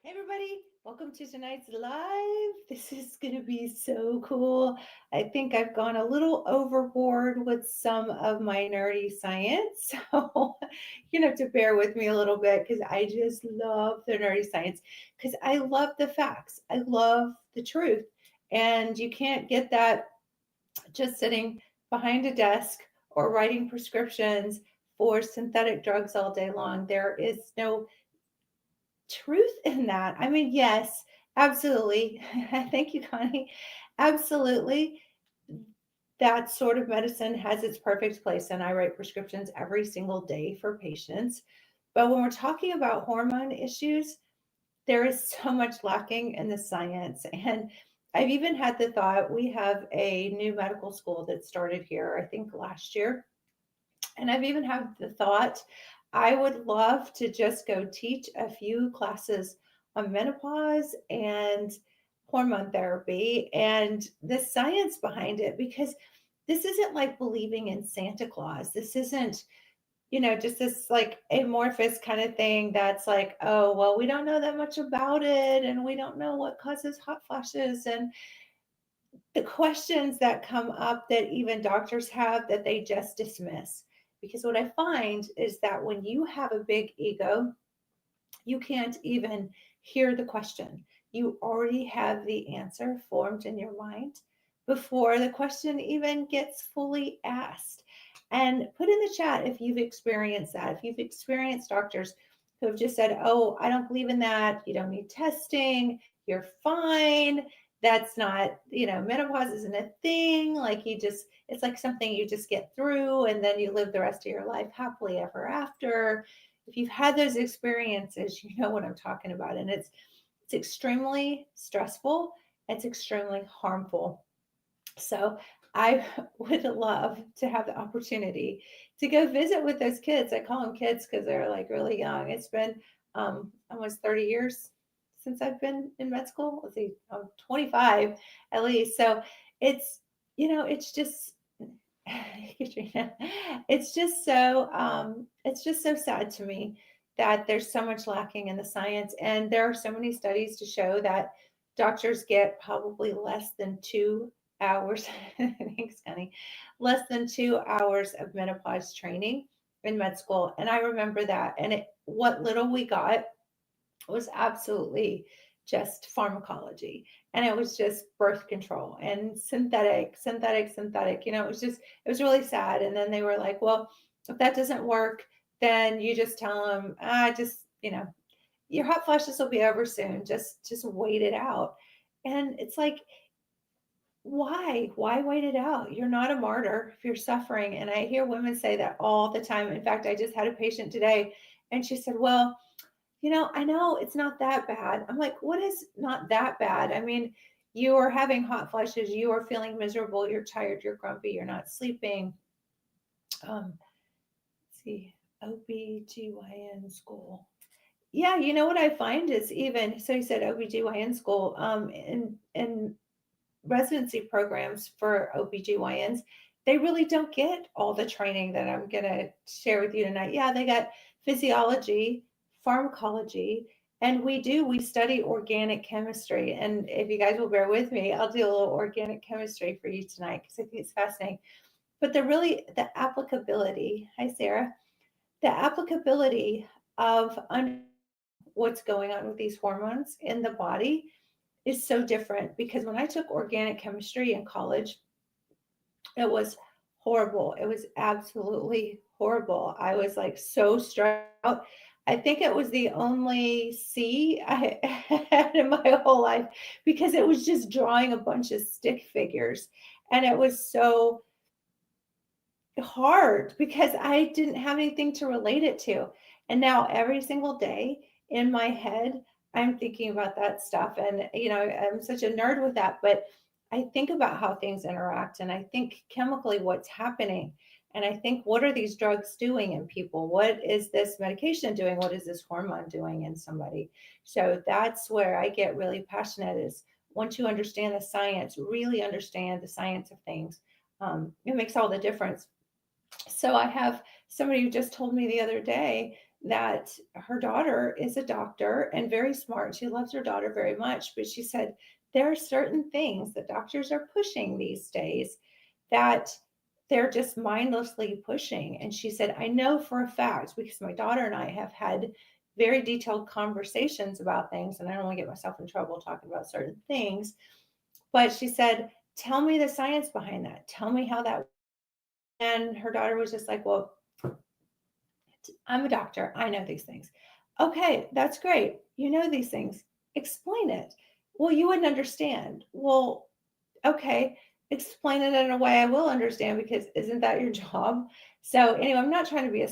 Hey everybody, welcome to tonight's live. This is going to be so cool. I think I've gone a little overboard with some of my nerdy science. So you have to bear with me a little bit because I just love the nerdy science because I love the facts. I love the truth. And you can't get that just sitting behind a desk or writing prescriptions for synthetic drugs all day long. There is no truth in that. I mean, yes, absolutely. Thank you, Connie. Absolutely. That sort of medicine has its perfect place, and I write prescriptions every single day for patients. But when we're talking about hormone issues, there is so much lacking in the science. And I've even had the thought we have a new medical school that started here, I think last year. And I've even had the thought I would love to just go teach a few classes on menopause and hormone therapy and the science behind it because this isn't like believing in Santa Claus. This isn't, just this like amorphous kind of thing that's like, oh, well, we don't know that much about it and we don't know what causes hot flashes and the questions that come up that even doctors have that they just dismiss. Because what I find is that when you have a big ego, you can't even hear the question. You already have the answer formed in your mind before the question even gets fully asked. And put in the chat if you've experienced that. If you've experienced doctors who have just said, oh, I don't believe in that. You don't need testing. You're fine. That's not, menopause isn't a thing. Like it's like something you just get through and then you live the rest of your life happily ever after. If you've had those experiences, you know what I'm talking about. And it's extremely stressful. It's extremely harmful. So I would love to have the opportunity to go visit with those kids. I call them kids because they're like really young. It's been almost 30 years since I've been in med school. Let's see, I'm 25 at least. So it's, it's just, Katrina, it's just so sad to me that there's so much lacking in the science. And there are so many studies to show that doctors get probably less than 2 hours, thanks, Connie, less than 2 hours of menopause training in med school. And I remember that. And what little we got was absolutely just pharmacology. And it was just birth control and synthetic. It was really sad. And then they were like, well, if that doesn't work, then you just tell them, your hot flashes will be over soon. Just wait it out. And it's like, why wait it out? You're not a martyr if you're suffering. And I hear women say that all the time. In fact, I just had a patient today and she said, well, I know it's not that bad. I'm like, what is not that bad? I mean, you are having hot flashes, you are feeling miserable, you're tired, you're grumpy, you're not sleeping. Let's see, OBGYN school. Yeah, you know what I find is even so you said OBGYN school, in residency programs for OBGYNs, they really don't get all the training that I'm gonna share with you tonight. Yeah, they got physiology, pharmacology, and we study organic chemistry. And if you guys will bear with me, I'll do a little organic chemistry for you tonight because I think it's fascinating. But the applicability, hi Sarah, the applicability of what's going on with these hormones in the body is so different because when I took organic chemistry in college, it was horrible. It was absolutely horrible. I was like so stressed out. I think it was the only C I had in my whole life because it was just drawing a bunch of stick figures. And it was so hard because I didn't have anything to relate it to. And now every single day in my head, I'm thinking about that stuff. And, I'm such a nerd with that, but I think about how things interact and I think chemically what's happening. And I think, what are these drugs doing in people? What is this medication doing? What is this hormone doing in somebody? So that's where I get really passionate is once you understand the science, really understand the science of things, it makes all the difference. So I have somebody who just told me the other day that her daughter is a doctor and very smart. She loves her daughter very much, but she said there are certain things that doctors are pushing these days that they're just mindlessly pushing. And she said, I know for a fact, because my daughter and I have had very detailed conversations about things, and I don't want to get myself in trouble talking about certain things. But she said, tell me the science behind that. Tell me how that. And her daughter was just like, well, I'm a doctor. I know these things. Okay, that's great. You know these things. Explain it. Well, you wouldn't understand. Well, okay, explain it in a way I will understand, because isn't that your job? So, anyway, I'm not trying to be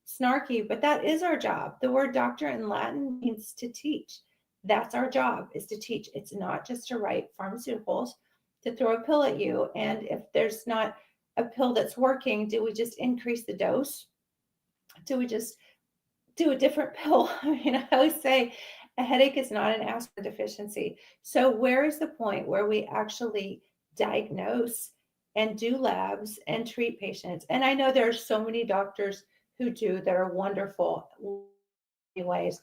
snarky, but that is our job. The word doctor in Latin means to teach. That's our job, is to teach. It's not just to write pharmaceuticals, to throw a pill at you. And if there's not a pill that's working, do we just increase the dose? Do we just do a different pill? I mean, I always say a headache is not an aspirin deficiency. So, where is the point where we actually diagnose and do labs and treat patients? And I know there are so many doctors who do that are wonderful in ways.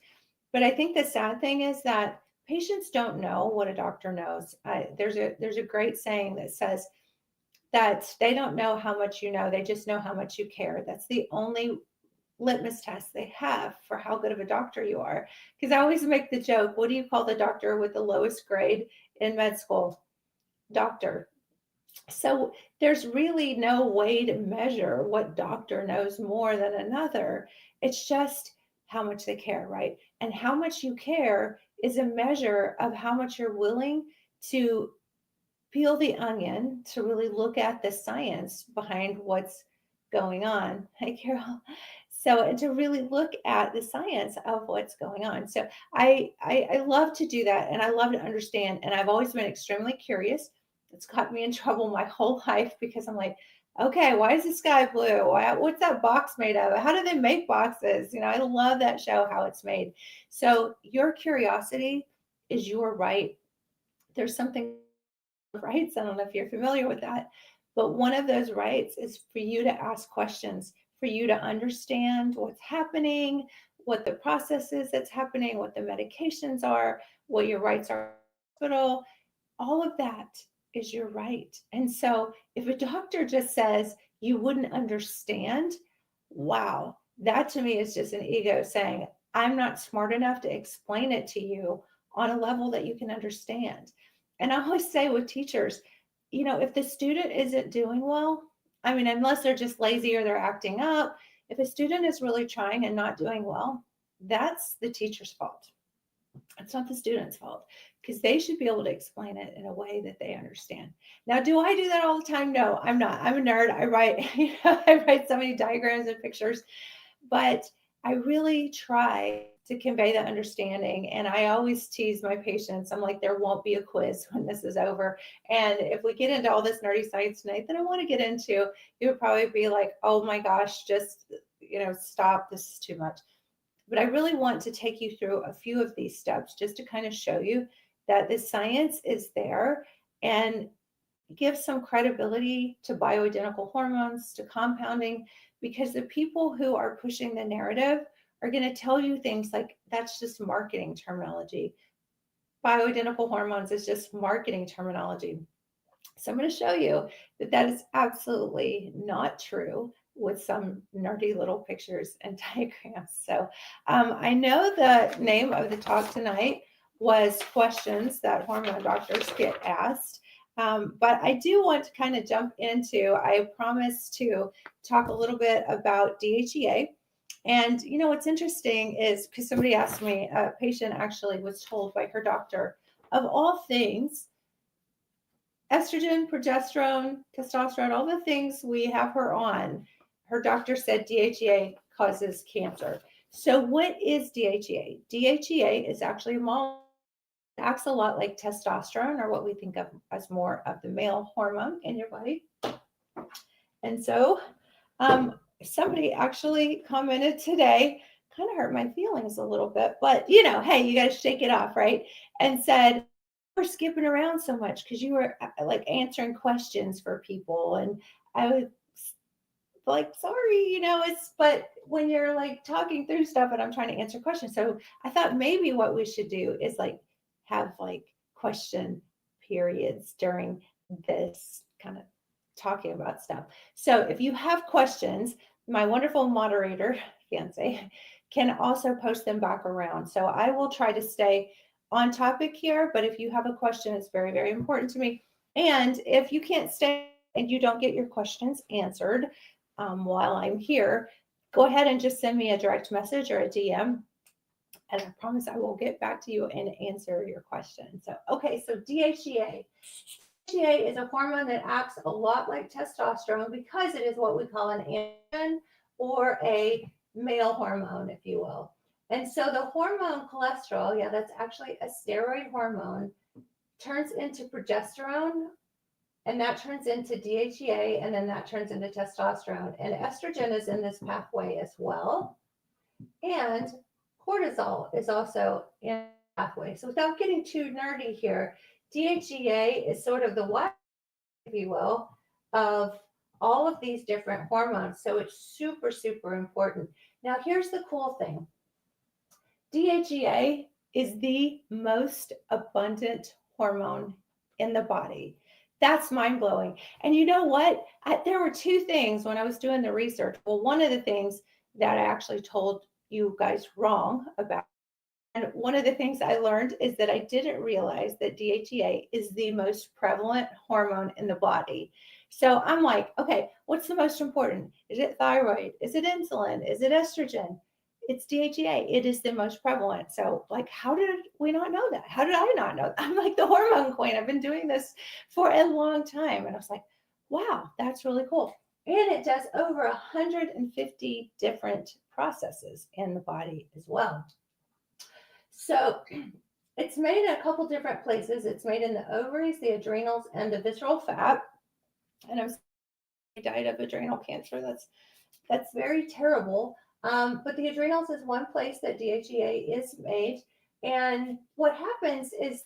But I think the sad thing is that patients don't know what a doctor knows. There's a great saying that says that they don't know how much you know, they just know how much you care. That's the only litmus test they have for how good of a doctor you are. Because I always make the joke, what do you call the doctor with the lowest grade in med school? Doctor. So there's really no way to measure what doctor knows more than another. It's just how much they care, right? And how much you care is a measure of how much you're willing to peel the onion, to really look at the science behind what's going on. Hey, Carol. So, and to really look at the science of what's going on. So, I love to do that, and I love to understand. And I've always been extremely curious. It's got me in trouble my whole life, because I'm like, okay, why is the sky blue? What's that box made of? How do they make boxes? I love that show, how it's made. So, your curiosity is your right. There's something rights. I don't know if you're familiar with that, but one of those rights is for you to ask questions, for you to understand what's happening, what the process is that's happening, what the medications are, what your rights are in the hospital. All of that is your right. And so if a doctor just says you wouldn't understand, wow, that to me is just an ego saying, I'm not smart enough to explain it to you on a level that you can understand. And I always say with teachers, if the student isn't doing well, I mean, unless they're just lazy or they're acting up, if a student is really trying and not doing well, that's the teacher's fault. It's not the student's fault, because they should be able to explain it in a way that they understand. Now, do I do that all the time? No, I'm not. I'm a nerd. I write, I write so many diagrams and pictures, but I really try to convey that understanding. And I always tease my patients. I'm like, there won't be a quiz when this is over. And if we get into all this nerdy science tonight that I want to get into, it would probably be like, oh my gosh, just, stop. This is too much. But I really want to take you through a few of these steps just to kind of show you that the science is there, and give some credibility to bioidentical hormones, to compounding, because the people who are pushing the narrative are going to tell you things like that's just marketing terminology. Bioidentical hormones is just marketing terminology. So I'm going to show you that that is absolutely not true, with some nerdy little pictures and diagrams. So I know the name of the talk tonight was questions that hormone doctors get asked. But I do want to kind of jump into, I promised to talk a little bit about DHEA. And what's interesting is, because somebody asked me, a patient actually was told by her doctor, of all things, estrogen, progesterone, testosterone, all the things we have her on, her doctor said DHEA causes cancer. So what is DHEA? DHEA is actually a molecule that acts a lot like testosterone, or what we think of as more of the male hormone in your body. And so somebody actually commented today, kind of hurt my feelings a little bit, but hey, you got to shake it off, right? And said, we're skipping around so much because you were like answering questions for people. And I was like, sorry, but when you're like talking through stuff and I'm trying to answer questions. So I thought maybe what we should do is like have like question periods during this kind of talking about stuff. So if you have questions, my wonderful moderator, fiance, can also post them back around. So I will try to stay on topic here, but if you have a question, it's very, very important to me. And if you can't stay and you don't get your questions answered while I'm here, go ahead and just send me a direct message or a DM. And I promise I will get back to you and answer your question. So, okay, so DHEA. DHEA is a hormone that acts a lot like testosterone because it is what we call an androgen or a male hormone, if you will. And so the hormone cholesterol, yeah, that's actually a steroid hormone, turns into progesterone, and that turns into DHEA, and then that turns into testosterone. And estrogen is in this pathway as well. And cortisol is also in the pathway. So without getting too nerdy here, DHEA is sort of the what, if you will, of all of these different hormones. So it's super, super important. Now, here's the cool thing. DHEA is the most abundant hormone in the body. That's mind blowing. And you know what? There were two things when I was doing the research. Well, one of the things that I actually told you guys wrong about, and one of the things I learned is that I didn't realize that DHEA is the most prevalent hormone in the body. So I'm like, okay, what's the most important? Is it thyroid? Is it insulin? Is it estrogen? It's DHEA. It is the most prevalent. So, like, how did we not know that? How did I not know? I'm like the hormone queen. I've been doing this for a long time. And I was like, wow, that's really cool. And it does over 150 different processes in the body as well. So it's made in a couple different places. It's made in the ovaries, the adrenals, and the visceral fat. And I died of adrenal cancer. That's very terrible. But the adrenals is one place that DHEA is made. And what happens is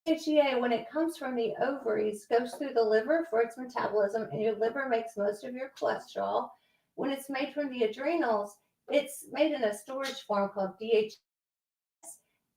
DHEA, when it comes from the ovaries, goes through the liver for its metabolism, and your liver makes most of your cholesterol. When it's made from the adrenals, it's made in a storage form called DHEA.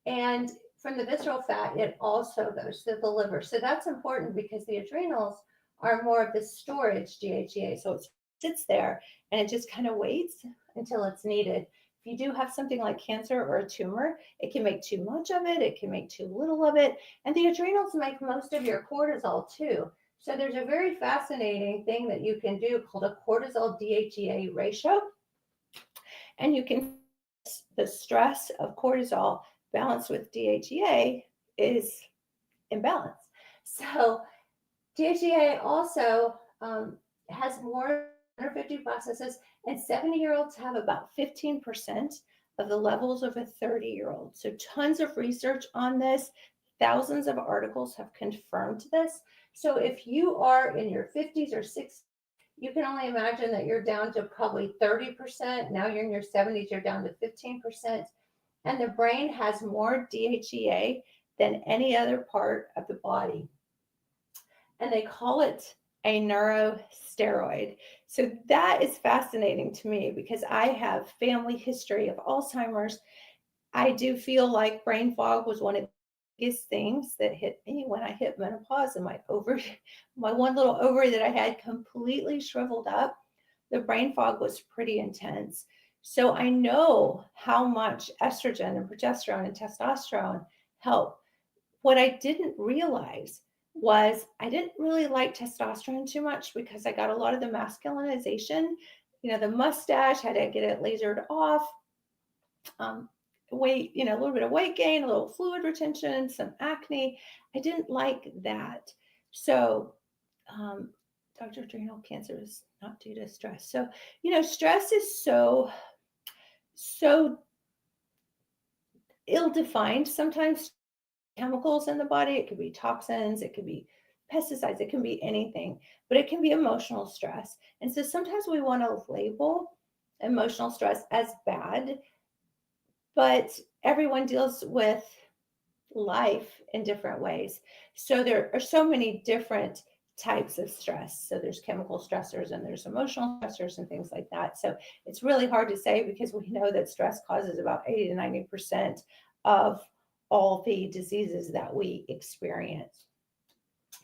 And from the visceral fat, it also goes to the liver. So that's important because the adrenals are more of the storage DHEA. So it sits there and it just kind of waits until it's needed. If you do have something like cancer or a tumor, it can make too much of it. It can make too little of it. And the adrenals make most of your cortisol too. So there's a very fascinating thing that you can do called a cortisol DHEA ratio. And you can, the stress of cortisol balanced with DHEA is imbalance. So DHEA also has more than 150 processes, and 70-year-olds have about 15% of the levels of a 30-year-old. So tons of research on this. Thousands of articles have confirmed this. So if you are in your 50s or 60s, you can only imagine that you're down to probably 30%. Now you're in your 70s, you're down to 15%. And the brain has more DHEA than any other part of the body. And they call it a neurosteroid. So that is fascinating to me because I have family history of Alzheimer's. I do feel like brain fog was one of the biggest things that hit me when I hit menopause, and my one little ovary that I had completely shriveled up. The brain fog was pretty intense. So I know how much estrogen and progesterone and testosterone help. What I didn't realize was I didn't really like testosterone too much because I got a lot of the masculinization, the mustache, had to get it lasered off, weight, a little bit of weight gain, a little fluid retention, some acne. I didn't like that. So Dr. Adrenal cancer is not due to stress. So, stress is so ill-defined. Sometimes chemicals in the body, it could be toxins, it could be pesticides, it can be anything, but it can be emotional stress. And so sometimes we want to label emotional stress as bad, but everyone deals with life in different ways. So there are so many different types of stress. So there's chemical stressors and there's emotional stressors and things like that. So it's really hard to say because we know that stress causes about 80 to 90% of all the diseases that we experience.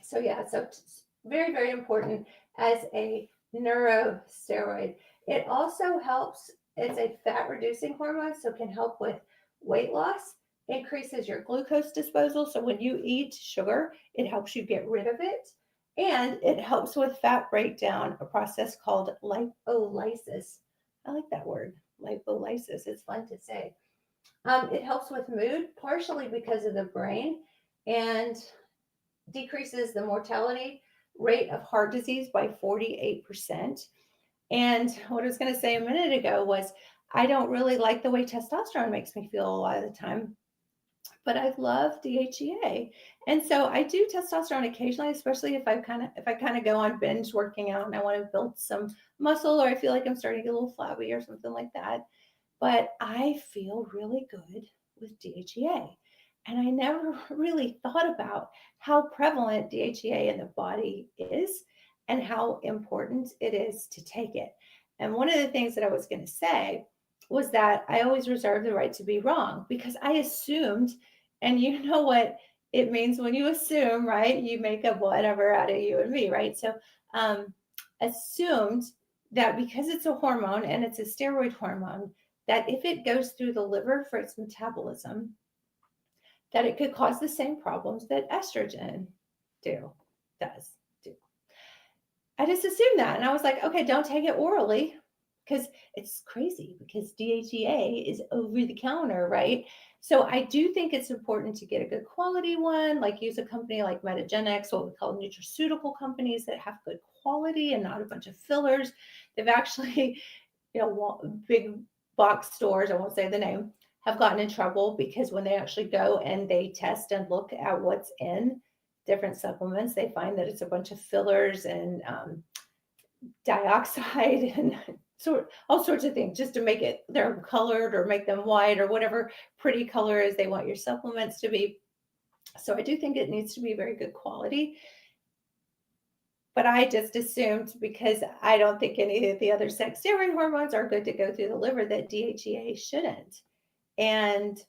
So yeah, so it's very, very important as a neurosteroid. It also helps, it's a fat reducing hormone, so it can help with weight loss, increases your glucose disposal. So when you eat sugar, it helps you get rid of it. And it helps with fat breakdown, a process called lipolysis. I like that word, lipolysis. It's fun to say. It helps with mood, partially because of the brain, and decreases the mortality rate of heart disease by 48%. And what I was going to say a minute ago was I don't really like the way testosterone makes me feel a lot of the time, but I love DHEA. And so I do testosterone occasionally, especially if I kind of go on binge working out and I want to build some muscle, or I feel like I'm starting to get a little flabby or something like that. But I feel really good with DHEA. And I never really thought about how prevalent DHEA in the body is and how important it is to take it. And one of the things that I was going to say was that I always reserve the right to be wrong because I assumed, and you know what it means when you assume, right? You make up whatever out of you and me, right? So, assumed that because it's a hormone and it's a steroid hormone, that if it goes through the liver for its metabolism, that it could cause the same problems that estrogen does do. I just assumed that. And I was like, okay, don't take it orally because it's crazy because DHEA is over the counter, right? So I do think it's important to get a good quality one, like use a company like Metagenics, what we call nutraceutical companies that have good quality and not a bunch of fillers. They've actually, big box stores, I won't say the name, have gotten in trouble because when they actually go and they test and look at what's in different supplements, they find that it's a bunch of fillers and dioxide and all sorts of things just to make it they're colored or make them white or whatever pretty color is they want your supplements to be. So I do think it needs to be very good quality. But I just assumed because I don't think any of the other sex steroid hormones are good to go through the liver that DHEA shouldn't. And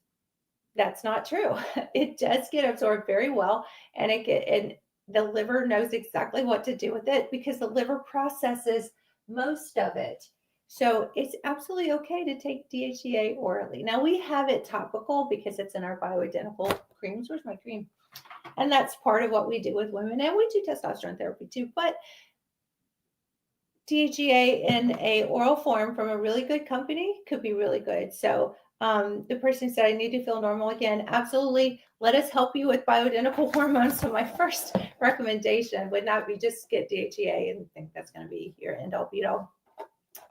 that's not true. It does get absorbed very well, and the liver knows exactly what to do with it because the liver processes most of it. So it's absolutely okay to take DHEA orally. Now we have it topical because it's in our bioidentical creams. Where's my cream? And that's part of what we do with women, and we do testosterone therapy too. But DHEA in a oral form from a really good company could be really good. So the person said, I need to feel normal again. Absolutely. Let us help you with bioidentical hormones. So my first recommendation would not be just get DHEA and think that's going to be your end all be all.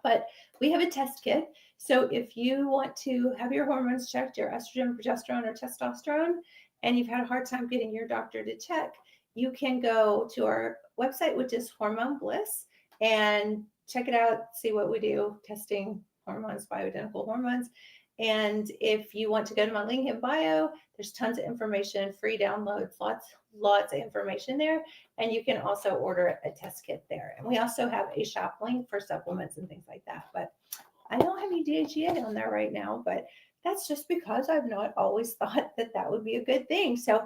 But we have a test kit. So if you want to have your hormones checked, your estrogen, progesterone, or testosterone, and you've had a hard time getting your doctor to check, you can go to our website, which is Hormone Bliss, and check it out, see what we do, testing hormones, bioidentical hormones. And if you want to go to my link in bio, there's tons of information, free downloads, lots of information there. And you can also order a test kit there. And we also have a shop link for supplements and things like that. But I don't have any DHEA on there right now, but that's just because I've not always thought that that would be a good thing. So,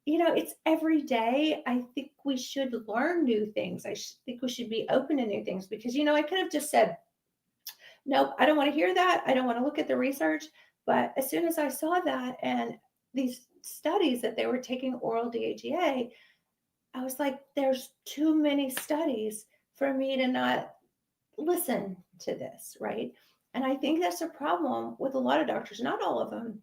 it's every day. I think we should learn new things. I think we should be open to new things because, I could have just said, nope, I don't want to hear that. I don't want to look at the research. But as soon as I saw that and these studies that they were taking oral DHEA, I was like, there's too many studies for me to not listen to this, right? And I think that's a problem with a lot of doctors, not all of them,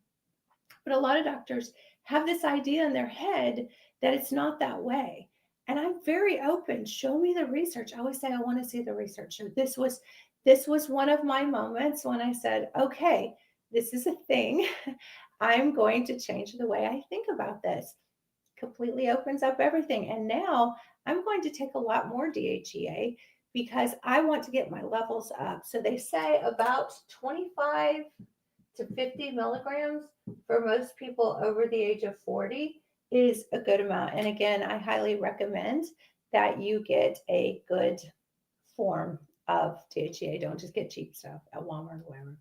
but a lot of doctors have this idea in their head that it's not that way. And I'm very open. Show me the research. I always say I want to see the research. So this was one of my moments when I said, okay, this is a thing. I'm going to change the way I think about this. Completely opens up everything. And now I'm going to take a lot more DHEA because I want to get my levels up. So they say about 25 to 50 milligrams for most people over the age of 40 is a good amount. And again, I highly recommend that you get a good form of DHEA. Don't just get cheap stuff at Walmart or wherever.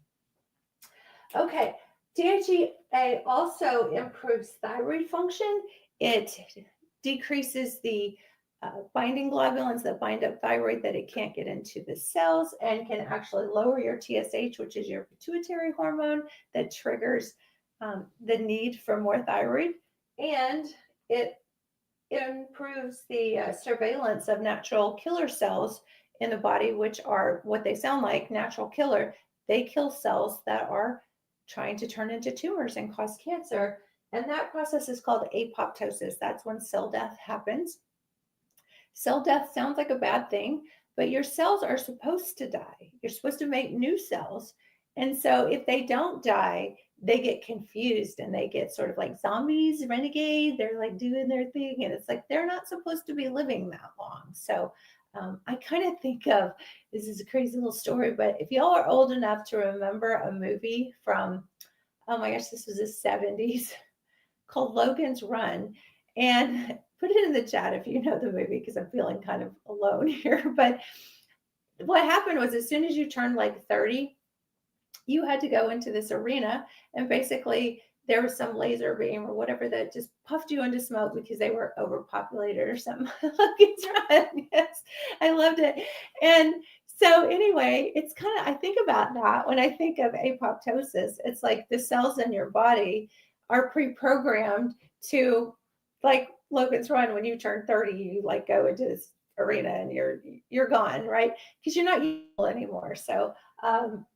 Okay, DHEA also improves thyroid function. It decreases the binding globulins that bind up thyroid that it can't get into the cells, and can actually lower your TSH, which is your pituitary hormone that triggers the need for more thyroid. And it improves the surveillance of natural killer cells in the body, which are what they sound like, natural killer. They kill cells that are trying to turn into tumors and cause cancer. And that process is called apoptosis. That's when cell death happens. Cell death sounds like a bad thing, but your cells are supposed to die. You're supposed to make new cells. And so if they don't die, they get confused and they get sort of like zombies, renegade. They're like doing their thing. And it's like they're not supposed to be living that long. So I kind of think of, this is a crazy little story, but if y'all are old enough to remember a movie from, oh my gosh, this was the 70s, called Logan's Run. And put it in the chat if you know the movie, because I'm feeling kind of alone here. But what happened was, as soon as you turned like 30, you had to go into this arena, and basically there was some laser beam or whatever that just puffed you into smoke because they were overpopulated or something. Logan's Run. Yes, I loved it. And so anyway, it's kind of, I think about that when I think of apoptosis. It's like the cells in your body are pre-programmed to, like Logan's Run, when you turn 30, you like go into this arena and you're gone, right? Because you're not useful anymore. So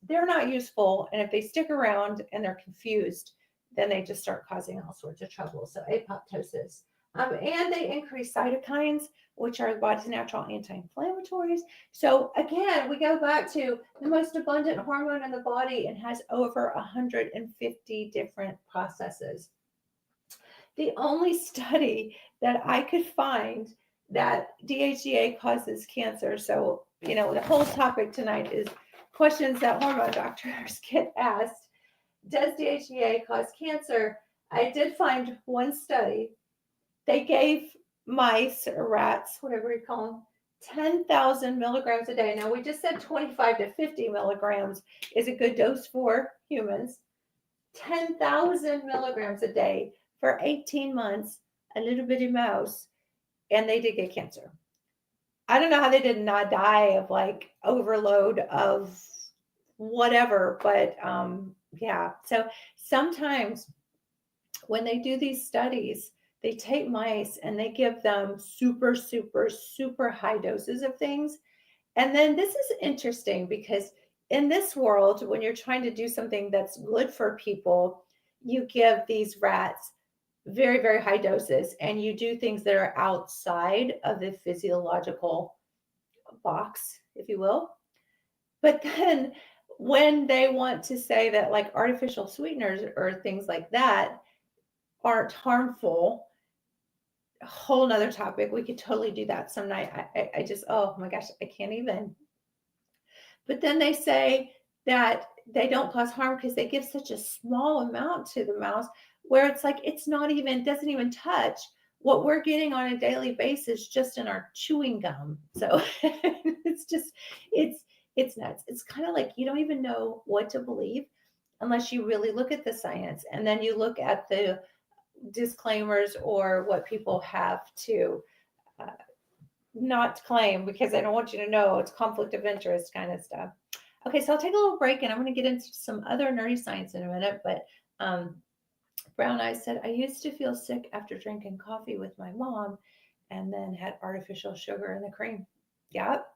they're not useful. And if they stick around and they're confused, then they just start causing all sorts of trouble. So apoptosis. And they increase cytokines, which are the body's natural anti-inflammatories. So again, we go back to the most abundant hormone in the body and has over 150 different processes. The only study that I could find that DHEA causes cancer. So, the whole topic tonight is questions that hormone doctors get asked. Does DHEA cause cancer? I did find one study. They gave mice or rats, whatever you call them, 10,000 milligrams a day. Now, we just said 25 to 50 milligrams is a good dose for humans. 10,000 milligrams a day for 18 months, a little bitty mouse, and they did get cancer. I don't know how they did not die of like overload of whatever, but yeah. So sometimes when they do these studies, they take mice and they give them super, super, super high doses of things. And then this is interesting because in this world, when you're trying to do something that's good for people, you give these rats very, very high doses, and you do things that are outside of the physiological box, if you will. But then when they want to say that like artificial sweeteners or things like that aren't harmful, a whole nother topic. We could totally do that some night. I just, oh my gosh, I can't even. But then they say that they don't cause harm because they give such a small amount to the mouse, where it's like it's not even, doesn't even touch what we're getting on a daily basis just in our chewing gum. So it's just, it's nuts. It's kind of like you don't even know what to believe unless you really look at the science, and then you look at the disclaimers or what people have to not claim, because I don't want you to know it's conflict of interest kind of stuff. Okay, so I'll take a little break and I'm going to get into some other nerdy science in a minute. But Brown Eyes said, I used to feel sick after drinking coffee with my mom and then had artificial sugar in the cream. Yep.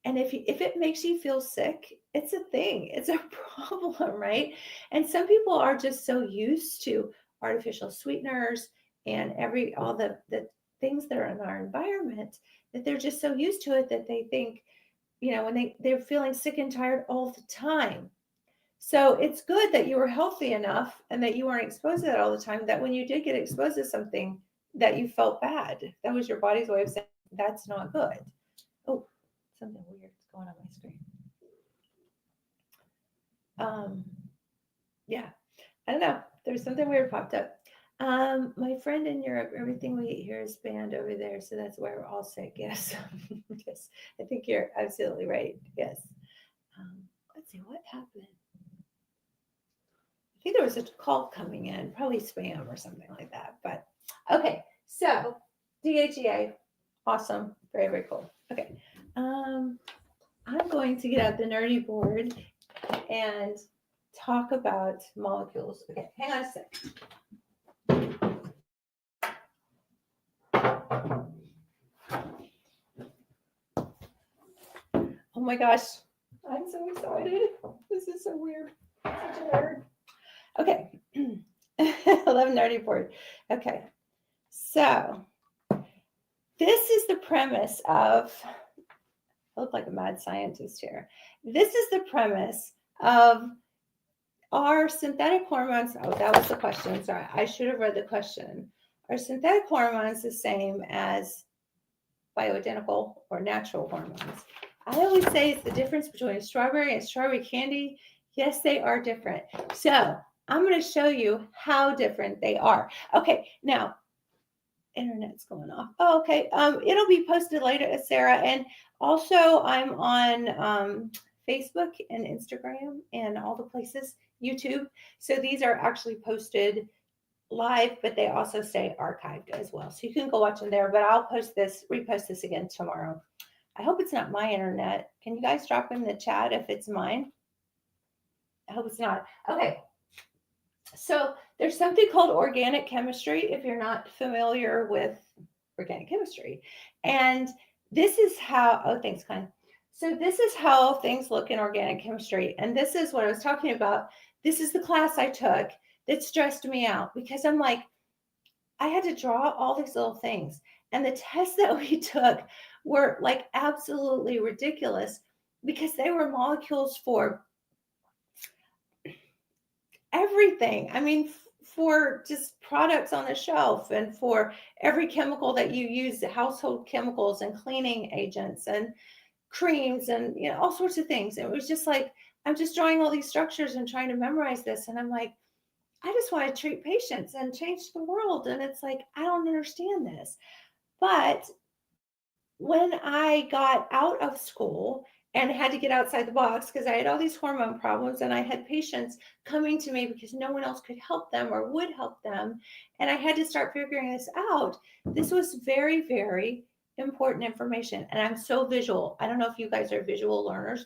And if it makes you feel sick, it's a thing. It's a problem, right? And some people are just so used to artificial sweeteners and all the things that are in our environment that they're just so used to it that they think, when they're feeling sick and tired all the time. So it's good that you were healthy enough and that you weren't exposed to that all the time, that when you did get exposed to something that you felt bad, that was your body's way of saying that's not good. Oh, something weird is going on my screen. Yeah, I don't know. There's something weird popped up. My friend in Europe, everything we eat here is banned over there, so that's why we're all sick. Yes, yes, I think you're absolutely right. Yes. Let's see what happened. I think there was a call coming in, probably spam or something like that. But okay, so DHEA, awesome, very very cool. Okay, I'm going to get out the nerdy board and talk about molecules. Okay, hang on a sec. Oh my gosh, I'm so excited. This is so weird. Such a nerd. Okay, I love nerdy board. Okay, so this is the premise of, I look like a mad scientist here. This is the premise of are synthetic hormones, oh, that was the question. Sorry, I should have read the question. Are synthetic hormones the same as bioidentical or natural hormones? I always say it's the difference between strawberry and strawberry candy. Yes, they are different. So I'm going to show you how different they are. Okay, now, internet's going off. Oh, okay. It'll be posted later, Sarah. And also, I'm on Facebook and Instagram and all the places, YouTube. So these are actually posted live, but they also stay archived as well. So you can go watch them there. But I'll repost this again tomorrow. I hope it's not my internet. Can you guys drop in the chat if it's mine? I hope it's not. Okay. So there's something called organic chemistry if you're not familiar with organic chemistry. And this is how, oh, thanks, Kind. So this is how things look in organic chemistry. And this is what I was talking about. This is the class I took that stressed me out because I'm like, I had to draw all these little things. And the tests that we took were like absolutely ridiculous because they were molecules for everything. I mean, for just products on the shelf and for every chemical that you use, household chemicals and cleaning agents and creams and all sorts of things. It was just like I'm just drawing all these structures and trying to memorize this, and I'm like, I just want to treat patients and change the world. And it's like, I don't understand this. But when I got out of school and had to get outside the box because I had all these hormone problems and I had patients coming to me because no one else could help them or would help them, and I had to start figuring this out, this was very, very important information. And I'm so visual. I don't know if you guys are visual learners.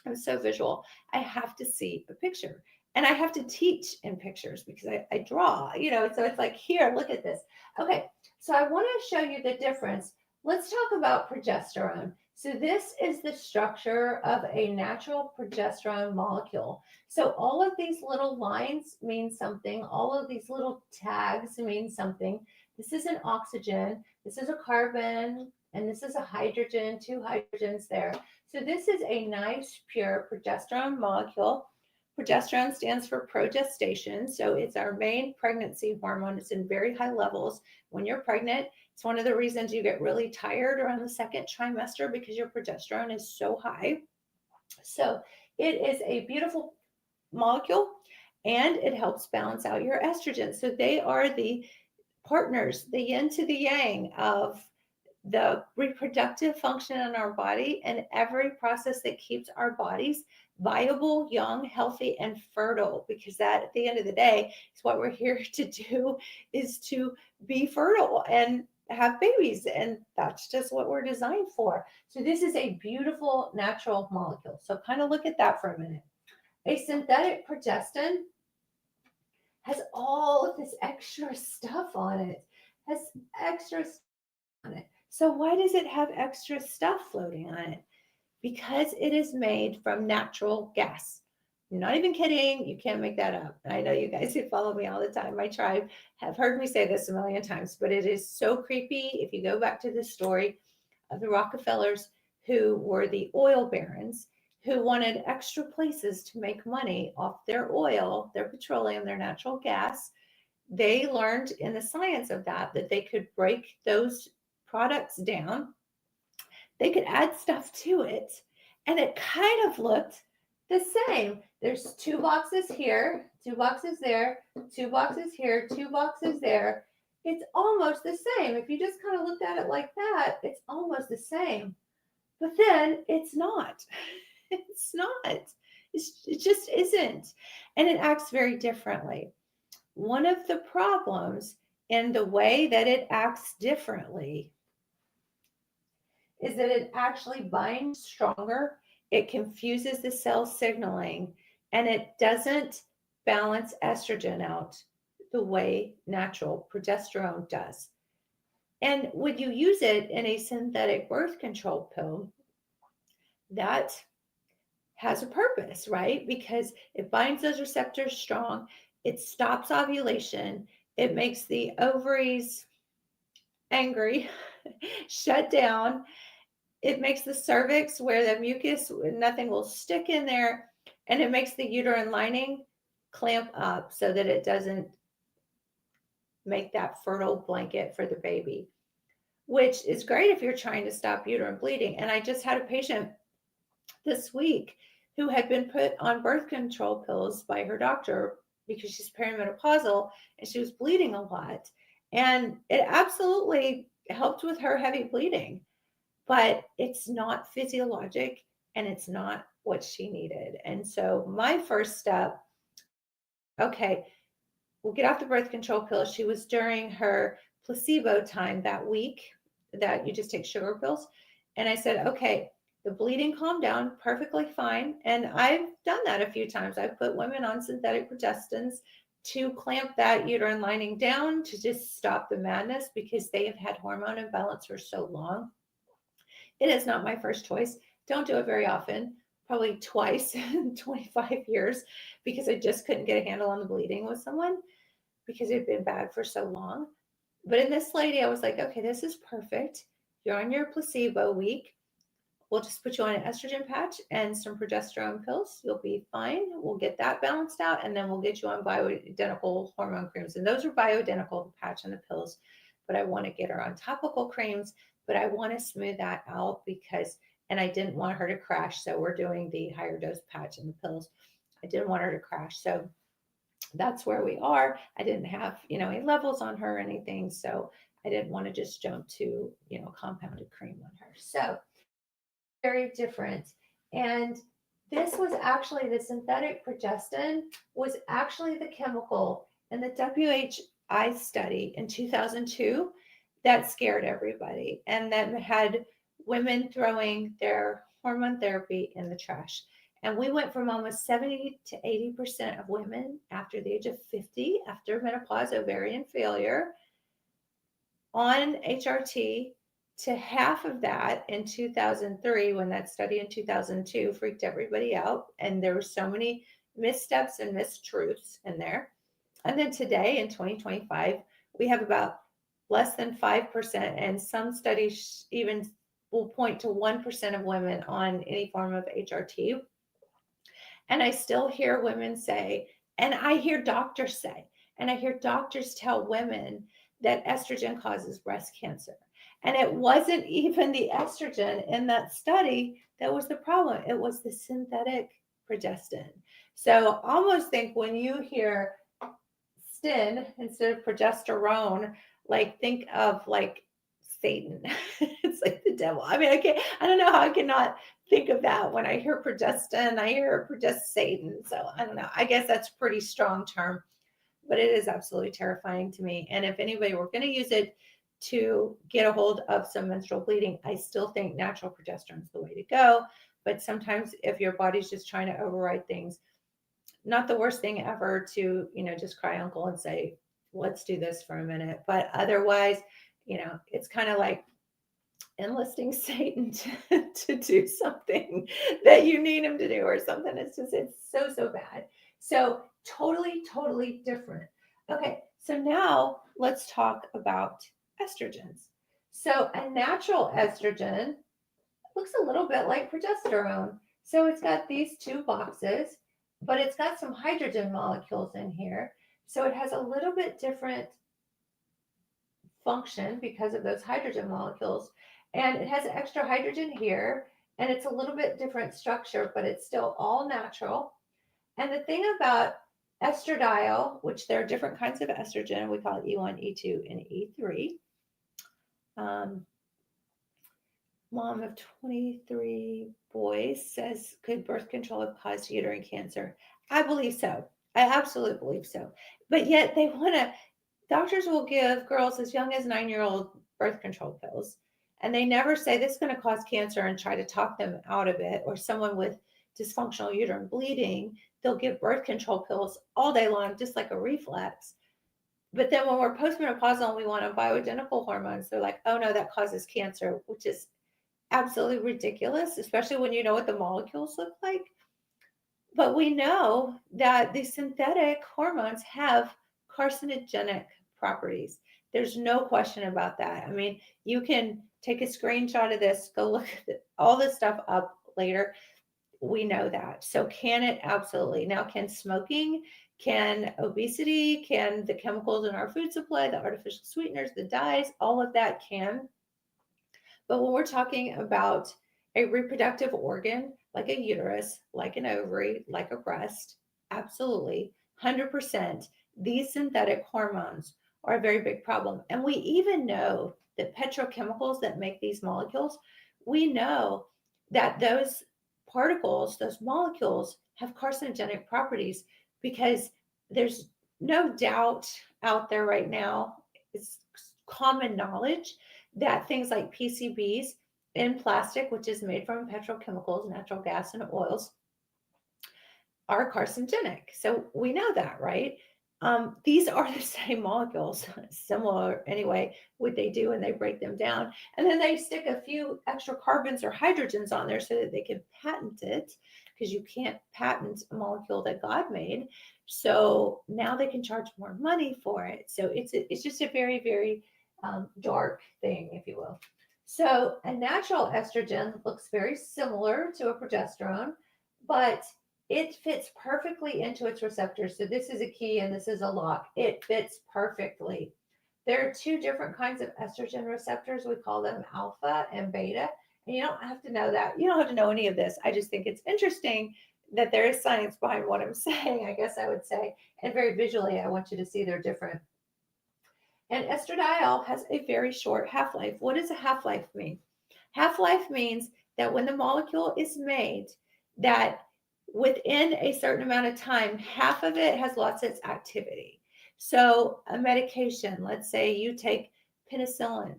I'm so visual. I have to see a picture. And I have to teach in pictures because I draw, so it's like, here, look at this. Okay, so I want to show you the difference. Let's talk about progesterone. So this is the structure of a natural progesterone molecule. So all of these little lines mean something. All of these little tags mean something. This is an oxygen. This is a carbon. And this is a hydrogen, 2 hydrogens there. So this is a nice, pure progesterone molecule. Progesterone stands for progestation. So it's our main pregnancy hormone. It's in very high levels when you're pregnant. It's one of the reasons you get really tired around the second trimester because your progesterone is so high. So it is a beautiful molecule and it helps balance out your estrogen. So they are the partners, the yin to the yang of the reproductive function in our body and every process that keeps our bodies viable, young, healthy, and fertile, because that at the end of the day is what we're here to do, is to be fertile and have babies, and that's just what we're designed for. So this is a beautiful natural molecule. So kind of look at that for a minute. A synthetic progestin has all of this extra stuff on it, has extra stuff on it. So why does it have extra stuff floating on it? Because it is made from natural gas. I'm not even kidding. You can't make that up. I know you guys who follow me all the time, my tribe, have heard me say this a million times, but it is so creepy. If you go back to the story of the Rockefellers, who were the oil barons, who wanted extra places to make money off their oil, their petroleum, their natural gas, they learned in the science of that they could break those products down. They could add stuff to it, and it kind of looked the same. There's 2 boxes here, 2 boxes there, 2 boxes here, 2 boxes there. It's almost the same. If you just kind of looked at it like that, it's almost the same. But then it's not. It's not. It just isn't. And it acts very differently. One of the problems in the way that it acts differently is that it actually binds stronger, it confuses the cell signaling, and it doesn't balance estrogen out the way natural progesterone does. And when you use it in a synthetic birth control pill, that has a purpose, right? Because it binds those receptors strong, it stops ovulation, it makes the ovaries angry, shut down, it makes the cervix where the mucus, nothing will stick in there, and it makes the uterine lining clamp up so that it doesn't make that fertile blanket for the baby, which is great if you're trying to stop uterine bleeding. And I just had a patient this week who had been put on birth control pills by her doctor because she's perimenopausal and she was bleeding a lot. And it absolutely helped with her heavy bleeding, but it's not physiologic and it's not what she needed. And so my first step, okay, we'll get off the birth control pill. She was during her placebo time that week that you just take sugar pills. And I said, okay, the bleeding calmed down perfectly fine. And I've done that a few times. I've put women on synthetic progestins to clamp that uterine lining down to just stop the madness because they have had hormone imbalance for so long. It is not my first choice. Don't do it very often, probably twice in 25 years, because I just couldn't get a handle on the bleeding with someone because it had been bad for so long. But in this lady, I was like, okay, this is perfect. You're on your placebo week. We'll just put you on an estrogen patch and some progesterone pills. You'll be fine. We'll get that balanced out, and then we'll get you on bioidentical hormone creams. And those are bioidentical, the patch and the pills. But I want to get her on topical creams, but I want to smooth that out because, and I didn't want her to crash. So we're doing the higher dose patch and the pills. I didn't want her to crash. So that's where we are. I didn't have, any levels on her or anything. So I didn't want to just jump to, compounded cream on her. So very different. And this was actually the synthetic progestin was actually the chemical in the WHI study in 2002 that scared everybody and that had women throwing their hormone therapy in the trash. And we went from almost 70 to 80% of women after the age of 50, after menopause, ovarian failure, on HRT to half of that in 2003 when that study in 2002 freaked everybody out. And there were so many missteps and mistruths in there. And then today in 2025, we have about less than 5%. And some studies even will point to 1% of women on any form of HRT. And I still hear women say, and I hear doctors say, and I hear doctors tell women that estrogen causes breast cancer. And it wasn't even the estrogen in that study that was the problem. It was the synthetic progestin. So almost think when you hear stin instead of progesterone, like think of like Satan. It's like the devil. I mean, I don't know how I cannot think of that when I hear progestin. I hear Satan. So I don't know. I guess that's a pretty strong term, but it is absolutely terrifying to me. And if anybody were going to use it to get a hold of some menstrual bleeding, I still think natural progesterone is the way to go. But sometimes if your body's just trying to override things, not the worst thing ever to, just cry uncle and say, let's do this for a minute. But otherwise, it's kind of like enlisting Satan to do something that you need him to do or something. It's so bad. So totally different. Okay, so now let's talk about estrogens. So a natural estrogen looks a little bit like progesterone. So it's got these 2 boxes, but it's got some hydrogen molecules in here. So it has a little bit different function because of those hydrogen molecules. And it has extra hydrogen here And it's a little bit different structure, but it's still all natural. And the thing about estradiol, which there are different kinds of estrogen, we call it E1, E2, and E3. Um, Mom of 23 boys says, could birth control have caused uterine cancer? I believe so. I absolutely believe so. But yet they want to, doctors will give girls as young as 9-year-old birth control pills. And they never say this is going to cause cancer and try to talk them out of it. Or someone with dysfunctional uterine bleeding, they'll give birth control pills all day long, just like a reflex. But then when we're postmenopausal and we want to bioidentical hormones, they're like, oh no, that causes cancer, which is absolutely ridiculous, especially when you know what the molecules look like. But we know that these synthetic hormones have carcinogenic properties. There's no question about that. I mean, you can take a screenshot of this, go look at all this stuff up later. We know that. So, can it? Absolutely. Now, can smoking, can obesity, can the chemicals in our food supply, the artificial sweeteners, the dyes, all of that can. But when we're talking about a reproductive organ like a uterus, like an ovary, like a breast, absolutely, 100%, these synthetic hormones are a very big problem. And we even know that petrochemicals that make these molecules, we know that those particles, those molecules, have carcinogenic properties because there's no doubt out there right now, it's common knowledge that things like PCBs in plastic, which is made from petrochemicals, natural gas, and oils, are carcinogenic. So we know that, right? These are the same molecules, similar anyway, what they do and they break them down. And then they stick a few extra carbons or hydrogens on there so that they can patent it, because you can't patent a molecule that God made. So now they can charge more money for it. So it's just a very, very dark thing, if you will. So a natural estrogen looks very similar to a progesterone, but it fits perfectly into its receptors. So this is a key and this is a lock. It fits perfectly. There are two different kinds of estrogen receptors. We call them alpha and beta. And you don't have to know that. You don't have to know any of this. I just think it's interesting that there is science behind what I'm saying, I guess I would say. And very visually, I want you to see they're different. And estradiol has a very short half-life. What does a half-life mean? Half-life means that when the molecule is made, that within a certain amount of time, half of it has lost its activity. So a medication, let's say you take penicillin,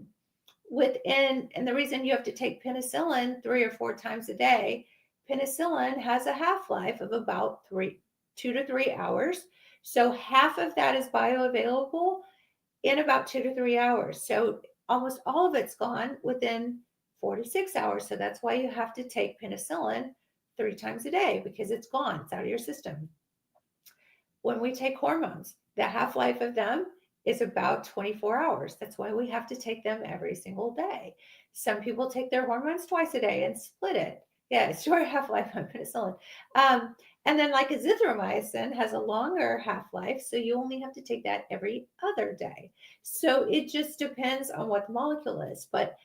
and the reason you have to take penicillin 3 or 4 times a day, penicillin has a half-life of about 2 to 3 hours. So half of that is bioavailable in about 2 to 3 hours. So almost all of it's gone within 4 to 6 hours. So that's why you have to take penicillin 3 times a day, because it's gone, it's out of your system. When we take hormones, the half-life of them is about 24 hours. That's why we have to take them every single day. Some people take their hormones twice a day and split it. Yeah, it's short half-life on penicillin. And then like azithromycin has a longer half-life, so you only have to take that every other day. So it just depends on what the molecule is. But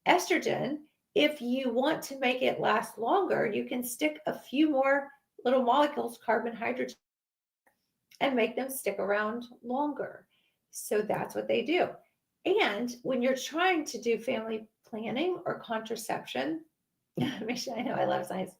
estrogen, if you want to make it last longer, you can stick a few more little molecules, carbon, hydrogen, and make them stick around longer. So that's what they do. And when you're trying to do family planning or contraception, Michelle, I know I love science.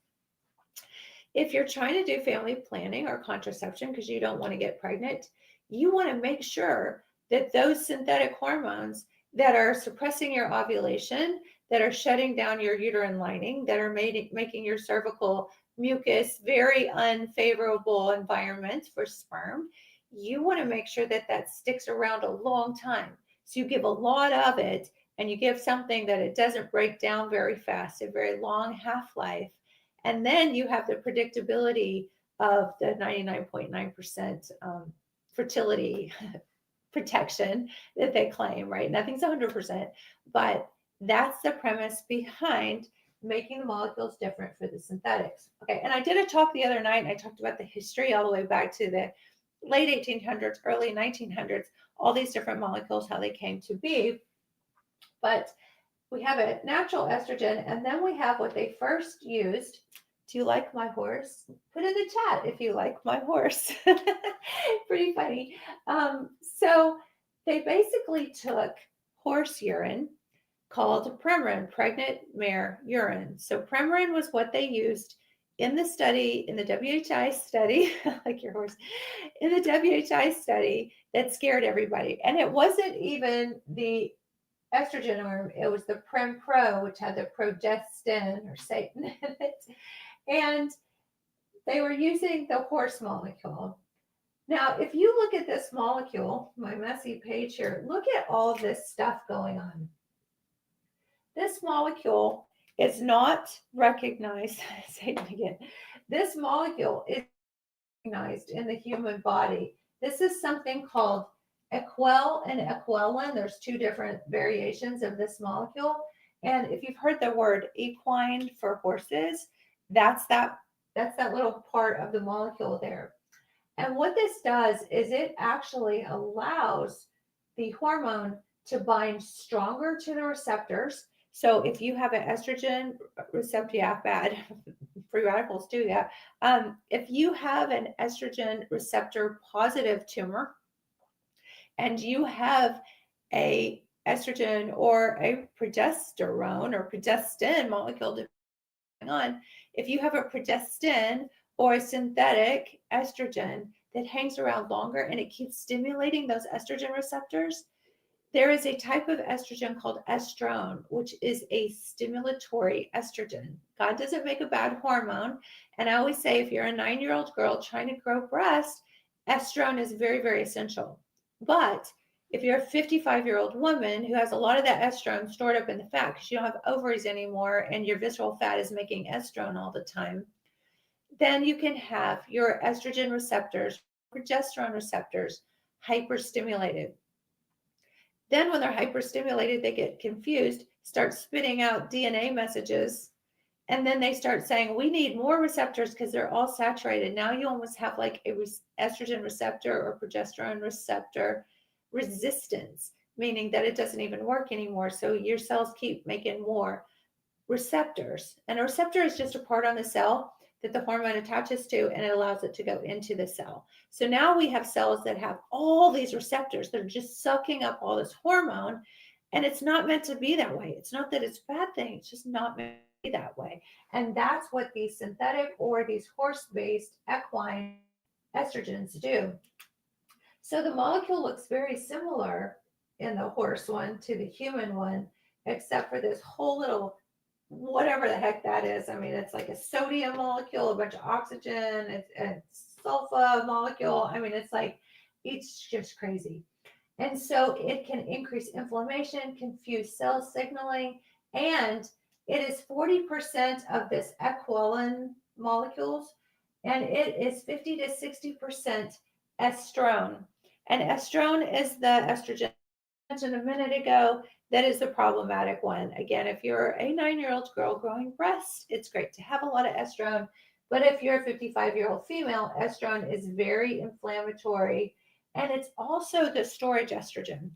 If you're trying to do family planning or contraception because you don't want to get pregnant, you want to make sure that those synthetic hormones that are suppressing your ovulation, that are shutting down your uterine lining, that are making your cervical mucus very unfavorable environment for sperm, you want to make sure that that sticks around a long time. So you give a lot of it and you give something that it doesn't break down very fast, a very long half-life. And then you have the predictability of the 99.9% fertility protection that they claim, right? Nothing's 100%, but that's the premise behind making the molecules different for the synthetics. Okay, and I did a talk the other night, and I talked about the history all the way back to the late 1800s, early 1900s, all these different molecules, how they came to be. But We have a natural estrogen, and then we have what they first used. Do you like my horse? Put in the chat if you like my horse. Pretty funny. So they basically took horse urine called Premarin, pregnant mare urine. So Premarin was what they used in the study, in the WHI study, like your horse, in the WHI study that scared everybody. And it wasn't even the estrogen arm, it was the Prem Pro, which had the progestin or Satan in it. And they were using the horse molecule. Now, if you look at this molecule, my messy page here, look at all this stuff going on. This molecule is not recognized, Satan again. This molecule is recognized in the human body. This is something called equel and equelin. There's two different variations of this molecule. And if you've heard the word equine for horses, that's that little part of the molecule there. And what this does is it actually allows the hormone to bind stronger to the receptors. So if you have an estrogen receptor, yeah, bad, free radicals do that. If you have an estrogen receptor positive tumor and you have a estrogen or a progesterone or progestin molecule depending on, if you have a progestin or a synthetic estrogen that hangs around longer and it keeps stimulating those estrogen receptors, there is a type of estrogen called estrone, which is a stimulatory estrogen. God doesn't make a bad hormone. And I always say, if you're a 9-year-old girl trying to grow breast, estrone is very, very essential. But if you're a 55-year-old woman who has a lot of that estrone stored up in the fat because you don't have ovaries anymore and your visceral fat is making estrone all the time, then you can have your estrogen receptors, progesterone receptors, hyperstimulated. Then when they're hyperstimulated, they get confused, start spitting out DNA messages, and then they start saying, we need more receptors because they're all saturated. Now you almost have like a estrogen receptor or progesterone receptor resistance, meaning that it doesn't even work anymore. So your cells keep making more receptors. And a receptor is just a part on the cell that the hormone attaches to, and it allows it to go into the cell. So now we have cells that have all these receptors that are just sucking up all this hormone, and it's not meant to be that way. It's not that it's a bad thing, it's just not meant to be that way. And that's what these synthetic or these horse-based equine estrogens do. So the molecule looks very similar in the horse one to the human one, except for this whole little whatever the heck that is. I mean, it's like a sodium molecule, a bunch of oxygen, it's a sulfa molecule. I mean, it's just crazy. And so it can increase inflammation, confuse cell signaling, and it is 40% of this equilin molecules, and it is 50 to 60% estrone. And estrone is the estrogen I mentioned a minute ago that is the problematic one. Again, if you're a 9-year-old girl growing breasts, it's great to have a lot of estrone. But if you're a 55-year-old female, estrone is very inflammatory, and it's also the storage estrogen.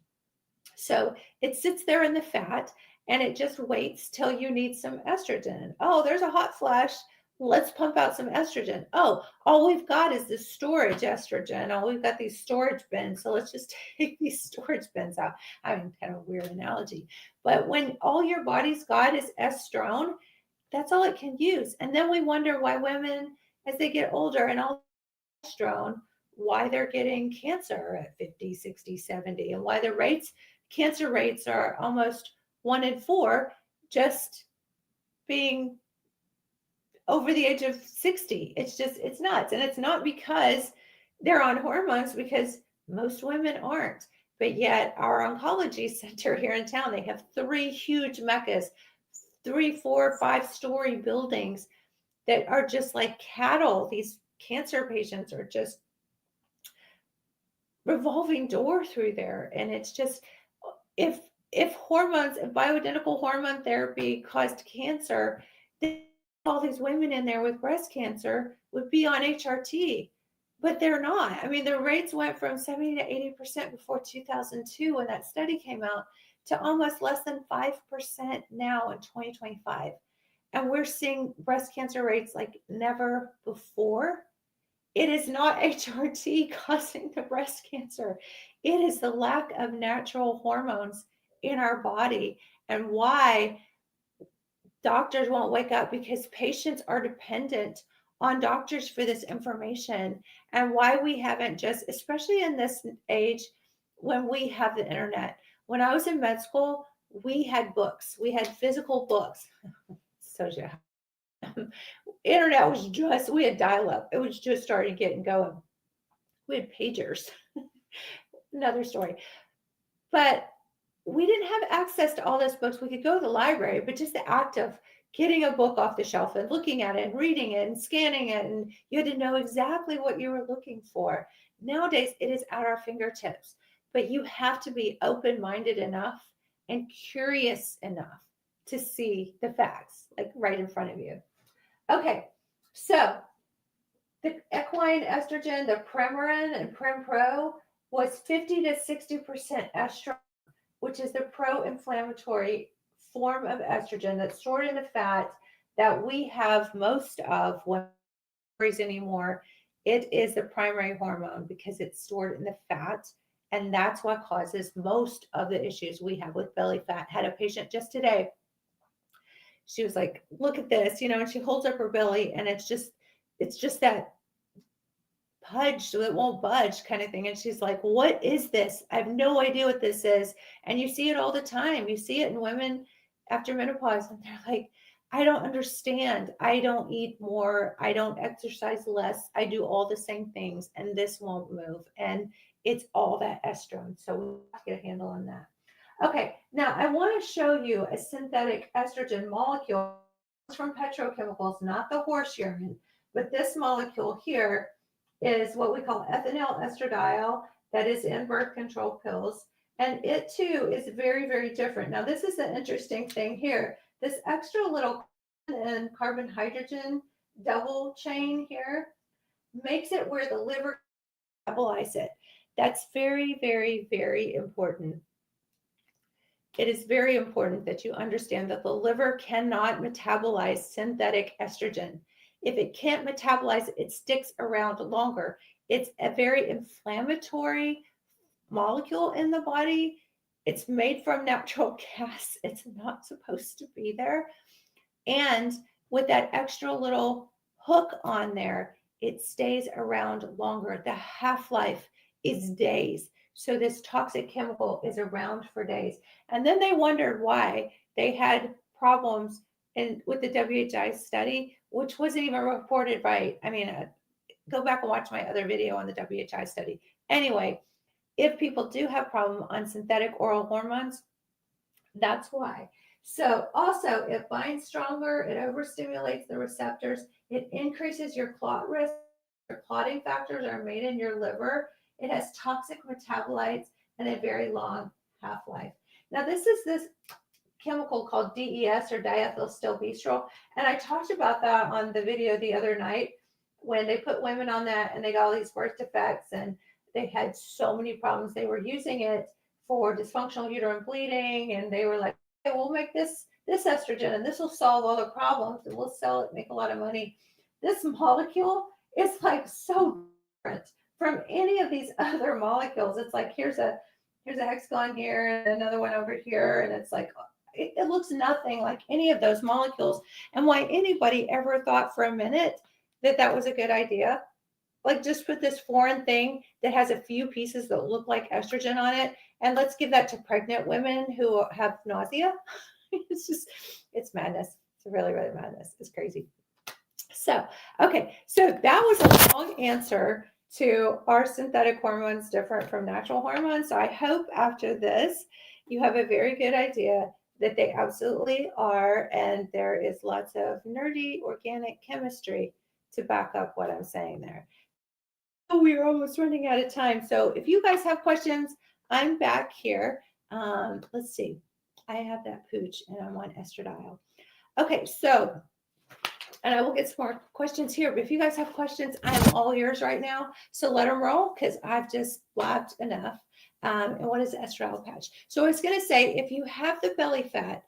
So it sits there in the fat, and it just waits till you need some estrogen. Oh, there's a hot flash. Let's pump out some estrogen. Oh, all we've got is the storage estrogen. Oh, we've got these storage bins. So let's just take these storage bins out. I mean, kind of a weird analogy. But when all your body's got is estrone, that's all it can use. And then we wonder why women, as they get older and all estrone, why they're getting cancer at 50, 60, 70, and why the cancer rates are almost 1 in 4 just being over the age of 60. It's nuts. And it's not because they're on hormones, because most women aren't. But yet our oncology center here in town, they have 3 huge meccas, 3, 4, 5-story buildings that are just like cattle. These cancer patients are just revolving door through there. And it's just, if hormones, if bioidentical hormone therapy caused cancer, then all these women in there with breast cancer would be on HRT, but they're not. I mean, the rates went from 70 to 80% before 2002 when that study came out to almost less than 5% now in 2025. And we're seeing breast cancer rates like never before. It is not HRT causing the breast cancer. It is the lack of natural hormones in our body, and why doctors won't wake up, because patients are dependent on doctors for this information, and why we haven't just, especially in this age when we have the internet. When I was in med school, we had books, we had physical books. So yeah. Internet was just, we had dial up. It was just starting getting going. We had pagers. Another story. But we didn't have access to all those books. We could go to the library, but just the act of getting a book off the shelf and looking at it and reading it and scanning it, and you had to know exactly what you were looking for. Nowadays, it is at our fingertips, but you have to be open-minded enough and curious enough to see the facts like right in front of you. Okay, so the equine estrogen, the Premarin and Prempro, was 50 to 60% estrogen, which is the pro-inflammatory form of estrogen that's stored in the fat that we have most of when anymore. It is the primary hormone because it's stored in the fat, and that's what causes most of the issues we have with belly fat. Had a patient just today. She was like, look at this, and she holds up her belly, and it's just that pudge that won't budge kind of thing. And she's like, what is this? I have no idea what this is. And you see it all the time. You see it in women after menopause, and they're like, I don't understand. I don't eat more. I don't exercise less. I do all the same things, and this won't move. And it's all that estrogen. So we have to get a handle on that. Okay, now I want to show you a synthetic estrogen molecule from petrochemicals, not the horse urine, but this molecule here is what we call ethinyl estradiol that is in birth control pills. And it too is very, very different. Now, this is the interesting thing here. This extra little and carbon hydrogen double chain here makes it where the liver metabolize it. That's very, very, very important. It is very important that you understand that the liver cannot metabolize synthetic estrogen. If it can't metabolize it, it sticks around longer. It's a very inflammatory molecule in the body. It's made from natural gas. It's not supposed to be there. And with that extra little hook on there, it stays around longer. The half-life is days. So this toxic chemical is around for days. And then they wondered why they had problems with the WHI study, which wasn't even reported right. Go back and watch my other video on the WHI study. Anyway, if people do have problem on synthetic oral hormones, that's why. So also, it binds stronger, it overstimulates the receptors, it increases your clot risk. Your clotting factors are made in your liver. It has toxic metabolites and a very long half-life. Now, this is this chemical called DES, or diethylstilbestrol, and I talked about that on the video the other night when they put women on that and they got all these birth defects and they had so many problems. They were using it for dysfunctional uterine bleeding, and they were like, hey, we'll make this estrogen and this will solve all the problems and we'll sell it, make a lot of money. This molecule is like so different from any of these other molecules. It's like here's a hexagon here and another one over here, and it's like it looks nothing like any of those molecules. And why anybody ever thought for a minute that was a good idea? Like, just put this foreign thing that has a few pieces that look like estrogen on it, and let's give that to pregnant women who have nausea. It's madness. It's really, really madness. It's crazy. So, okay. So that was a long answer to are synthetic hormones different from natural hormones. So I hope after this, you have a very good idea that they absolutely are. And there is lots of nerdy organic chemistry to back up what I'm saying there. We are almost running out of time. So if you guys have questions, I'm back here. Let's see. I have that pooch and I'm on estradiol. Okay, so, and I will get some more questions here, but if you guys have questions, I'm all yours right now. So let them roll because I've just blabbed enough. And what is the estradiol patch? So I was going to say, if you have the belly fat,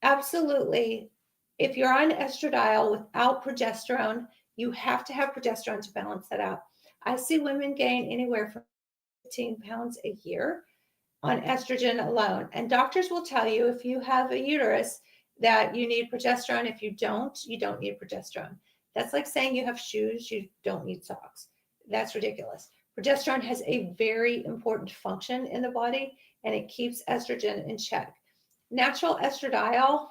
absolutely, if you're on estradiol without progesterone, you have to have progesterone to balance that out. I see women gain anywhere from 15 pounds a year on estrogen alone. And doctors will tell you if you have a uterus that you need progesterone. If you don't need progesterone. That's like saying you have shoes, you don't need socks. That's ridiculous. Progesterone has a very important function in the body, and it keeps estrogen in check. Natural estradiol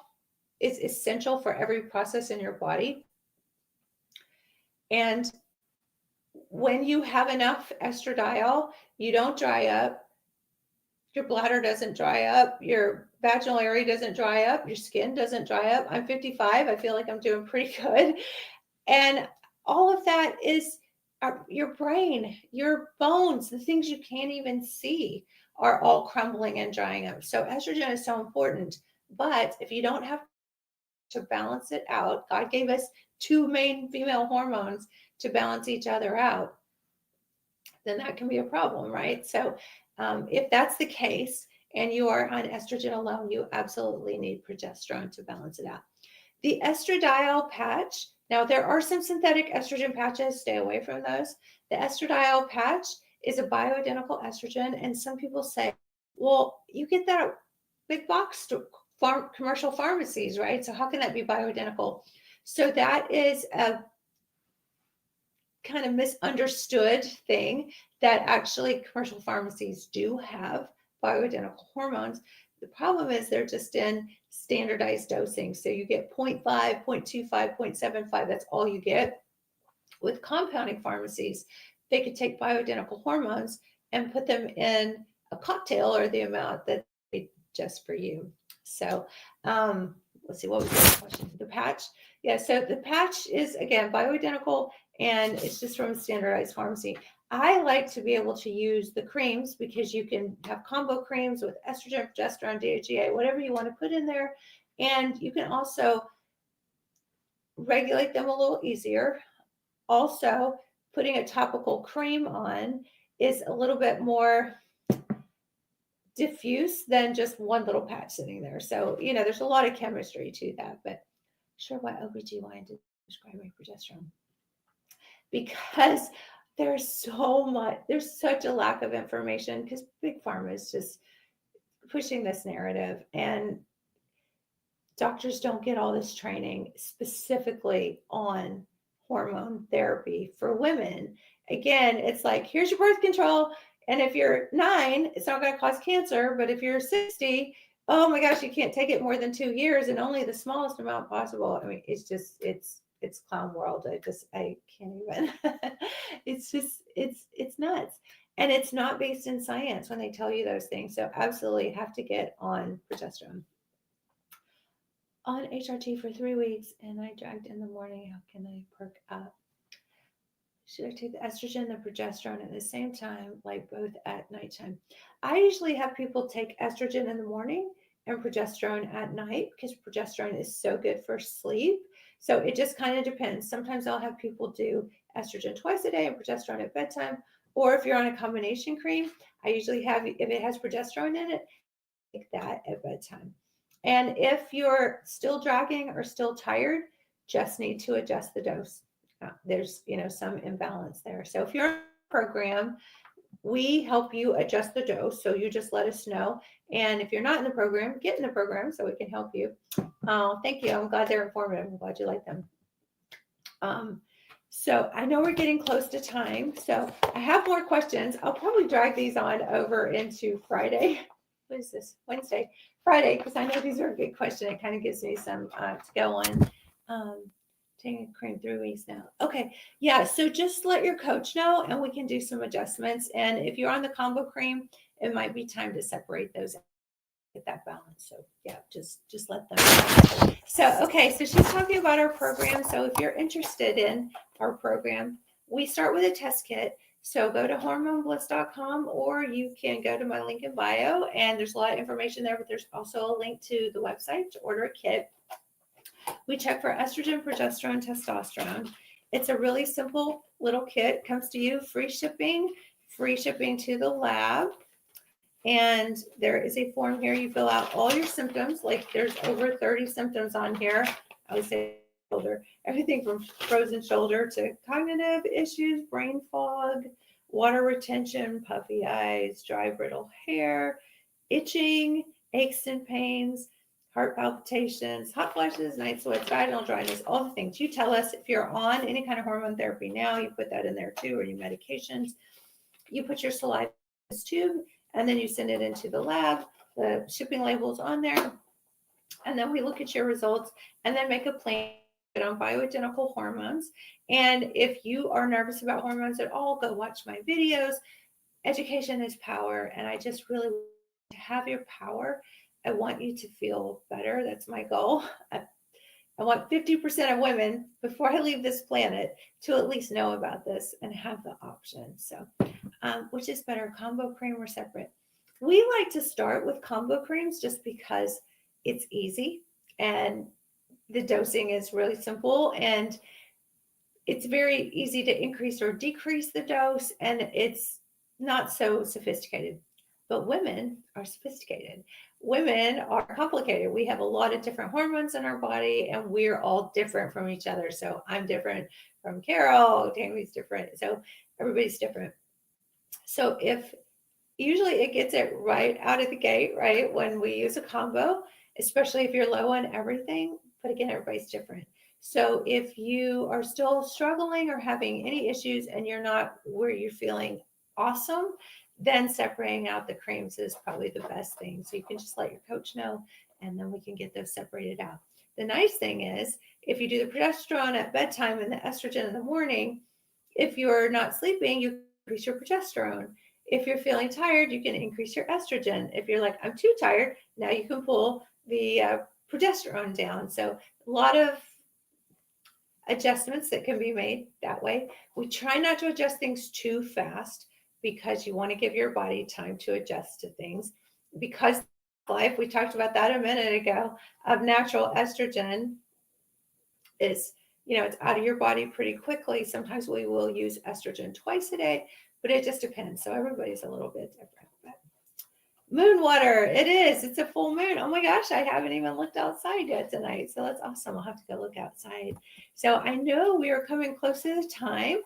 is essential for every process in your body. And when you have enough estradiol, you don't dry up, your bladder doesn't dry up, your vaginal area doesn't dry up, your skin doesn't dry up. I'm 55. I feel like I'm doing pretty good. And all of that is your brain, your bones, the things you can't even see are all crumbling and drying up. So estrogen is so important. But if you don't have to balance it out, God gave us two main female hormones to balance each other out, then that can be a problem, right? So if that's the case and you are on estrogen alone, you absolutely need progesterone to balance it out. The estradiol patch, now there are some synthetic estrogen patches, stay away from those. The estradiol patch is a bioidentical estrogen, and some people say, well, you get that at big box commercial pharmacies, right? So how can that be bioidentical? So that is a kind of misunderstood thing that actually commercial pharmacies do have bioidentical hormones. The problem is they're just in standardized dosing. So you get 0.5, 0.25, 0.75. That's all you get. With compounding pharmacies, they could take bioidentical hormones and put them in a cocktail or the amount that they just for you. So let's see, what was the question? The patch? Yeah, so the patch is, again, bioidentical, and it's just from a standardized pharmacy. I like to be able to use the creams because you can have combo creams with estrogen, progesterone, DHEA, whatever you want to put in there. And you can also regulate them a little easier. Also, putting a topical cream on is a little bit more diffuse than just one little patch sitting there. So, there's a lot of chemistry to that, but sure why OBGYN did prescribe me progesterone. Because there's such a lack of information because big pharma is just pushing this narrative, and doctors don't get all this training specifically on hormone therapy for women. Again, it's like, here's your birth control. And if you're 9, it's not going to cause cancer. But if you're 60, oh my gosh, you can't take it more than 2 years and only the smallest amount possible. I mean, it's clown world. I can't even. It's nuts. And it's not based in science when they tell you those things. So absolutely have to get on progesterone. On HRT for 3 weeks and I dragged in the morning. How can I perk up? Should I take the estrogen and the progesterone at the same time, like both at nighttime? I usually have people take estrogen in the morning and progesterone at night because progesterone is so good for sleep. So it just kind of depends. Sometimes I'll have people do estrogen twice a day and progesterone at bedtime. Or if you're on a combination cream, I usually have, if it has progesterone in it, take that at bedtime. And if you're still dragging or still tired, just need to adjust the dose. There's, some imbalance there. So if you're in a program, we help you adjust the dose. So you just let us know. And if you're not in the program, get in the program so we can help you. Thank you. I'm glad they're informative. I'm glad you like them. So I know we're getting close to time. So I have more questions. I'll probably drag these on over into Friday. What is this? Wednesday, Friday, because I know these are a good question. It kind of gives me some to go on. Taking a cream 3 weeks now. Okay. Yeah. So just let your coach know and we can do some adjustments. And if you're on the combo cream, it might be time to separate those, get that balance. So yeah, just let them know. So, okay. So she's talking about our program. So if you're interested in our program, we start with a test kit. So go to hormonebliss.com or you can go to my link in bio and there's a lot of information there, but there's also a link to the website to order a kit. We check for estrogen, progesterone, testosterone. It's a really simple little kit. Comes to you, free shipping to the lab. And there is a form here. You fill out all your symptoms. Like there's over 30 symptoms on here. I would say shoulder, everything from frozen shoulder to cognitive issues, brain fog, water retention, puffy eyes, dry brittle hair, itching, aches and pains, heart palpitations, hot flashes, night sweats, vaginal dryness, all the things. You tell us if you're on any kind of hormone therapy now, you put that in there too, or any medications. You put your saliva in this tube, and then you send it into the lab. The shipping label's on there. And then we look at your results and then make a plan on bioidentical hormones. And if you are nervous about hormones at all, go watch my videos. Education is power. And I just really want to have your power. I want you to feel better. That's my goal. I want 50% of women before I leave this planet to at least know about this and have the option. So, which is better, combo cream or separate? We like to start with combo creams just because it's easy and the dosing is really simple and it's very easy to increase or decrease the dose and it's not so sophisticated. But women are sophisticated. Women are complicated. We have a lot of different hormones in our body and we're all different from each other. So I'm different from Carol, Tammy's different. So everybody's different. So if usually it gets it right out of the gate, right? When we use a combo, especially if you're low on everything, but again, everybody's different. So if you are still struggling or having any issues and you're not where you're feeling awesome, then separating out the creams is probably the best thing. So you can just let your coach know and then we can get those separated out. The nice thing is if you do the progesterone at bedtime and the estrogen in the morning, if you're not sleeping, you increase your progesterone. If you're feeling tired, you can increase your estrogen. If you're like, I'm too tired, now you can pull the progesterone down. So a lot of adjustments that can be made that way. We try not to adjust things too fast because you want to give your body time to adjust to things. Because life, we talked about that a minute ago, of natural estrogen is, it's out of your body pretty quickly. Sometimes we will use estrogen twice a day, but it just depends. So everybody's a little bit different. But moon water, it is. It's a full moon. Oh my gosh, I haven't even looked outside yet tonight. So that's awesome. I'll have to go look outside. So I know we are coming close to the time.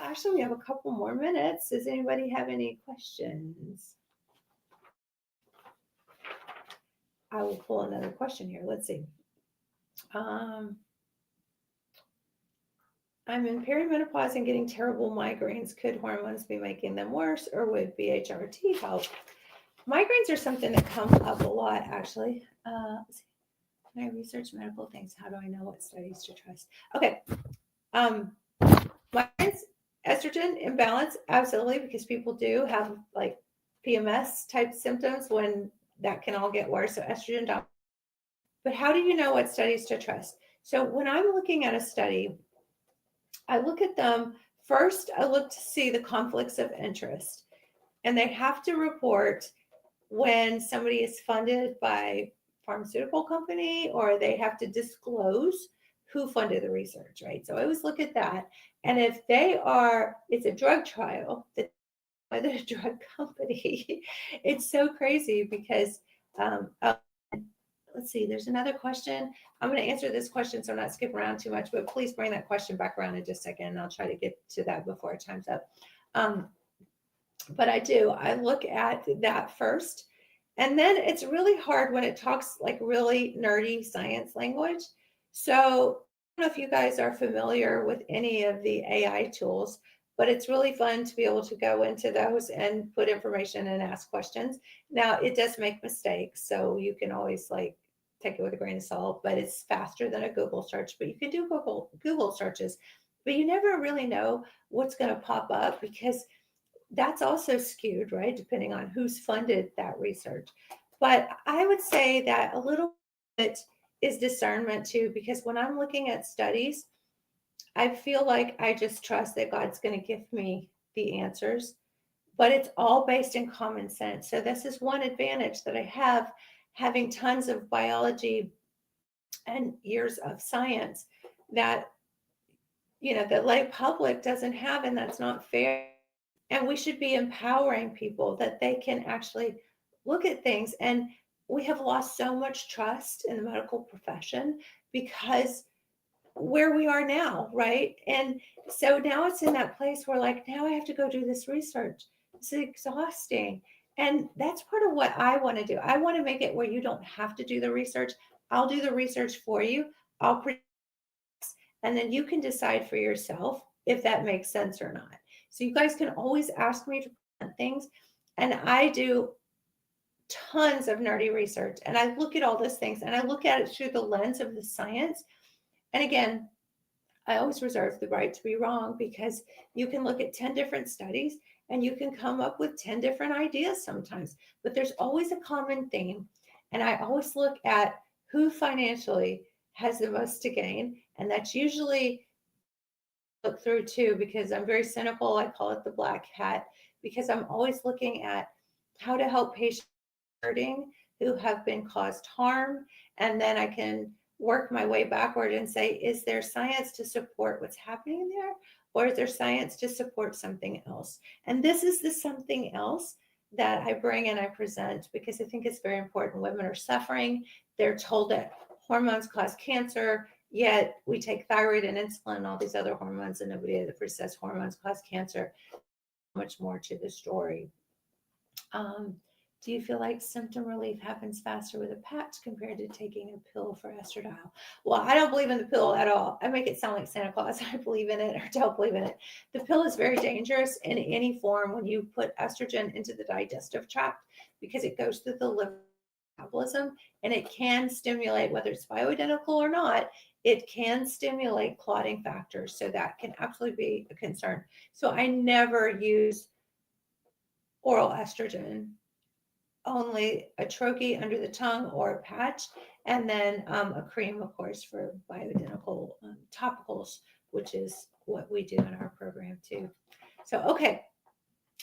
Actually, we have a couple more minutes. Does anybody have any questions? I will pull another question here. Let's see. I'm in perimenopause and getting terrible migraines. Could hormones be making them worse or would BHRT help? Migraines are something that come up a lot, actually. When I research medical things, how do I know what studies to trust? Okay. Migraines, estrogen imbalance, absolutely, because people do have like PMS type symptoms when that can all get worse. So estrogen dominant. But how do you know what studies to trust? So when I'm looking at a study, I look at them first. I look to see the conflicts of interest, and they have to report when somebody is funded by pharmaceutical company or they have to disclose who funded the research, right? So I always look at that. And if it's a drug trial that by the drug company, it's so crazy because let's see, there's another question. I'm going to answer this question so I'm not skipping around too much, but please bring that question back around in just a second and I'll try to get to that before time's up. But I look at that first. And then it's really hard when it talks like really nerdy science language. So I don't know if you guys are familiar with any of the AI tools, but it's really fun to be able to go into those and put information and ask questions. Now it does make mistakes, so you can always like take it with a grain of salt, but it's faster than a Google search. But you can do Google searches, but you never really know what's going to pop up because that's also skewed, right? Depending on who's funded that research. But I would say that a little bit is discernment too, because when I'm looking at studies, I feel like I just trust that God's going to give me the answers, but it's all based in common sense. So this is one advantage that I have, having tons of biology and years of science that, the lay public doesn't have, and that's not fair. And we should be empowering people that they can actually look at things. And we have lost so much trust in the medical profession because where we are now, right? And so now it's in that place where, like, now I have to go do this research. It's exhausting. And that's part of what I want to do. I want to make it where you don't have to do the research. I'll do the research for you. I'll and then you can decide for yourself if that makes sense or not. So you guys can always ask me to present things, and I do tons of nerdy research, and I look at all those things, and I look at it through the lens of the science. And again, I always reserve the right to be wrong, because you can look at 10 different studies and you can come up with 10 different ideas sometimes, but there's always a common theme. And I always look at who financially has the most to gain, and that's usually look through too, because I'm very cynical. I call it the black hat, because I'm always looking at how to help patients hurting who have been caused harm. And then I can work my way backward and say, is there science to support what's happening there? Or is there science to support something else? And this is the something else that I bring and I present, because I think it's very important. Women are suffering. They're told that hormones cause cancer, yet we take thyroid and insulin and all these other hormones, and nobody ever says hormones cause cancer. Much more to the story. Do you feel like symptom relief happens faster with a patch compared to taking a pill for estradiol? Well, I don't believe in the pill at all. I make it sound like Santa Claus. I believe in it or don't believe in it. The pill is very dangerous in any form when you put estrogen into the digestive tract, because it goes through the liver metabolism, and it can stimulate, whether it's bioidentical or not, it can stimulate clotting factors. So that can absolutely be a concern. So I never use oral estrogen, only a troche under the tongue or a patch, and then a cream, of course, for bioidentical topicals, which is what we do in our program too. So, okay,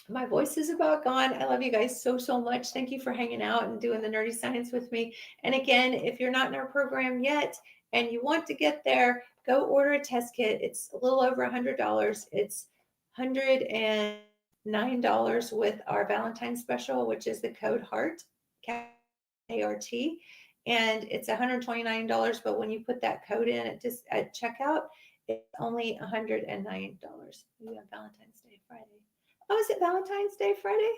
my voice is about gone. I love you guys so, so much. Thank you for hanging out and doing the nerdy science with me. And again, if you're not in our program yet and you want to get there, go order a test kit. It's a little over $100. It's $109 with our Valentine's special, which is the code HEART, ART. And it's $129, but when you put that code in at checkout, it's only $109. We have Valentine's Day Friday. Oh, is it Valentine's Day Friday?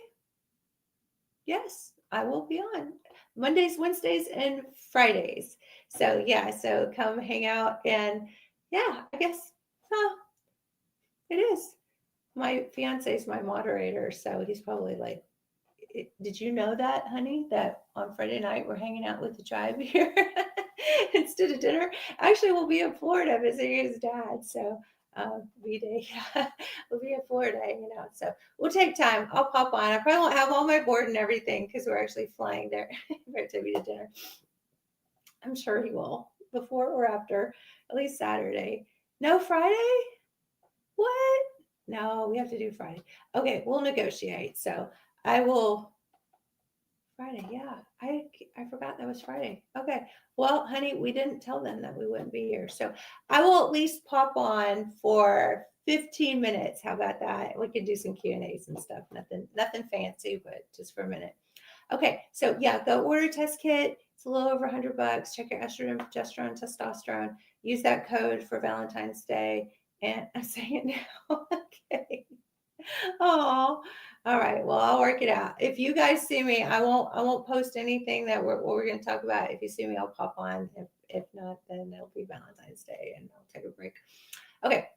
Yes, I will be on Mondays, Wednesdays, and Fridays. So yeah, so come hang out. And yeah, I guess it is. My fiance is my moderator, so he's probably like, did you know that, honey, that on Friday night we're hanging out with the tribe here instead of dinner? Actually, we'll be in Florida visiting his dad. So V-Day, we'll be in Florida hanging out. So we'll take time. I'll pop on. I probably won't have all my board and everything, because we're actually flying there to be to dinner. I'm sure he will, before or after, at least Saturday. No Friday? What? No, we have to do Friday. Okay, we'll negotiate. So I will. Friday, yeah. I forgot that was Friday. Okay. Well, honey, we didn't tell them that we wouldn't be here. So I will at least pop on for 15 minutes. How about that? We can do some Q&As and stuff. Nothing fancy, but just for a minute. Okay. So yeah, go order a test kit. It's a little over $100. Check your estrogen, progesterone, testosterone. Use that code for Valentine's Day. And I'm saying it now. Okay. Oh, all right. Well, I'll work it out. If you guys see me, I won't post anything that we're going to talk about. If you see me, I'll pop on. If not, then it'll be Valentine's Day and I'll take a break. Okay.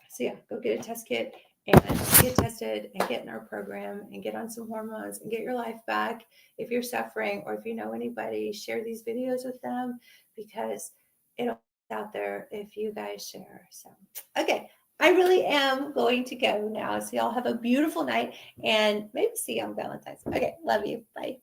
So yeah, go get a test kit and get tested and get in our program and get on some hormones and get your life back. If you're suffering, or if you know anybody, share these videos with them, because it'll be out there if you guys share. So, okay. I really am going to go now. So y'all have a beautiful night, and maybe see you on Valentine's. Okay. Love you. Bye.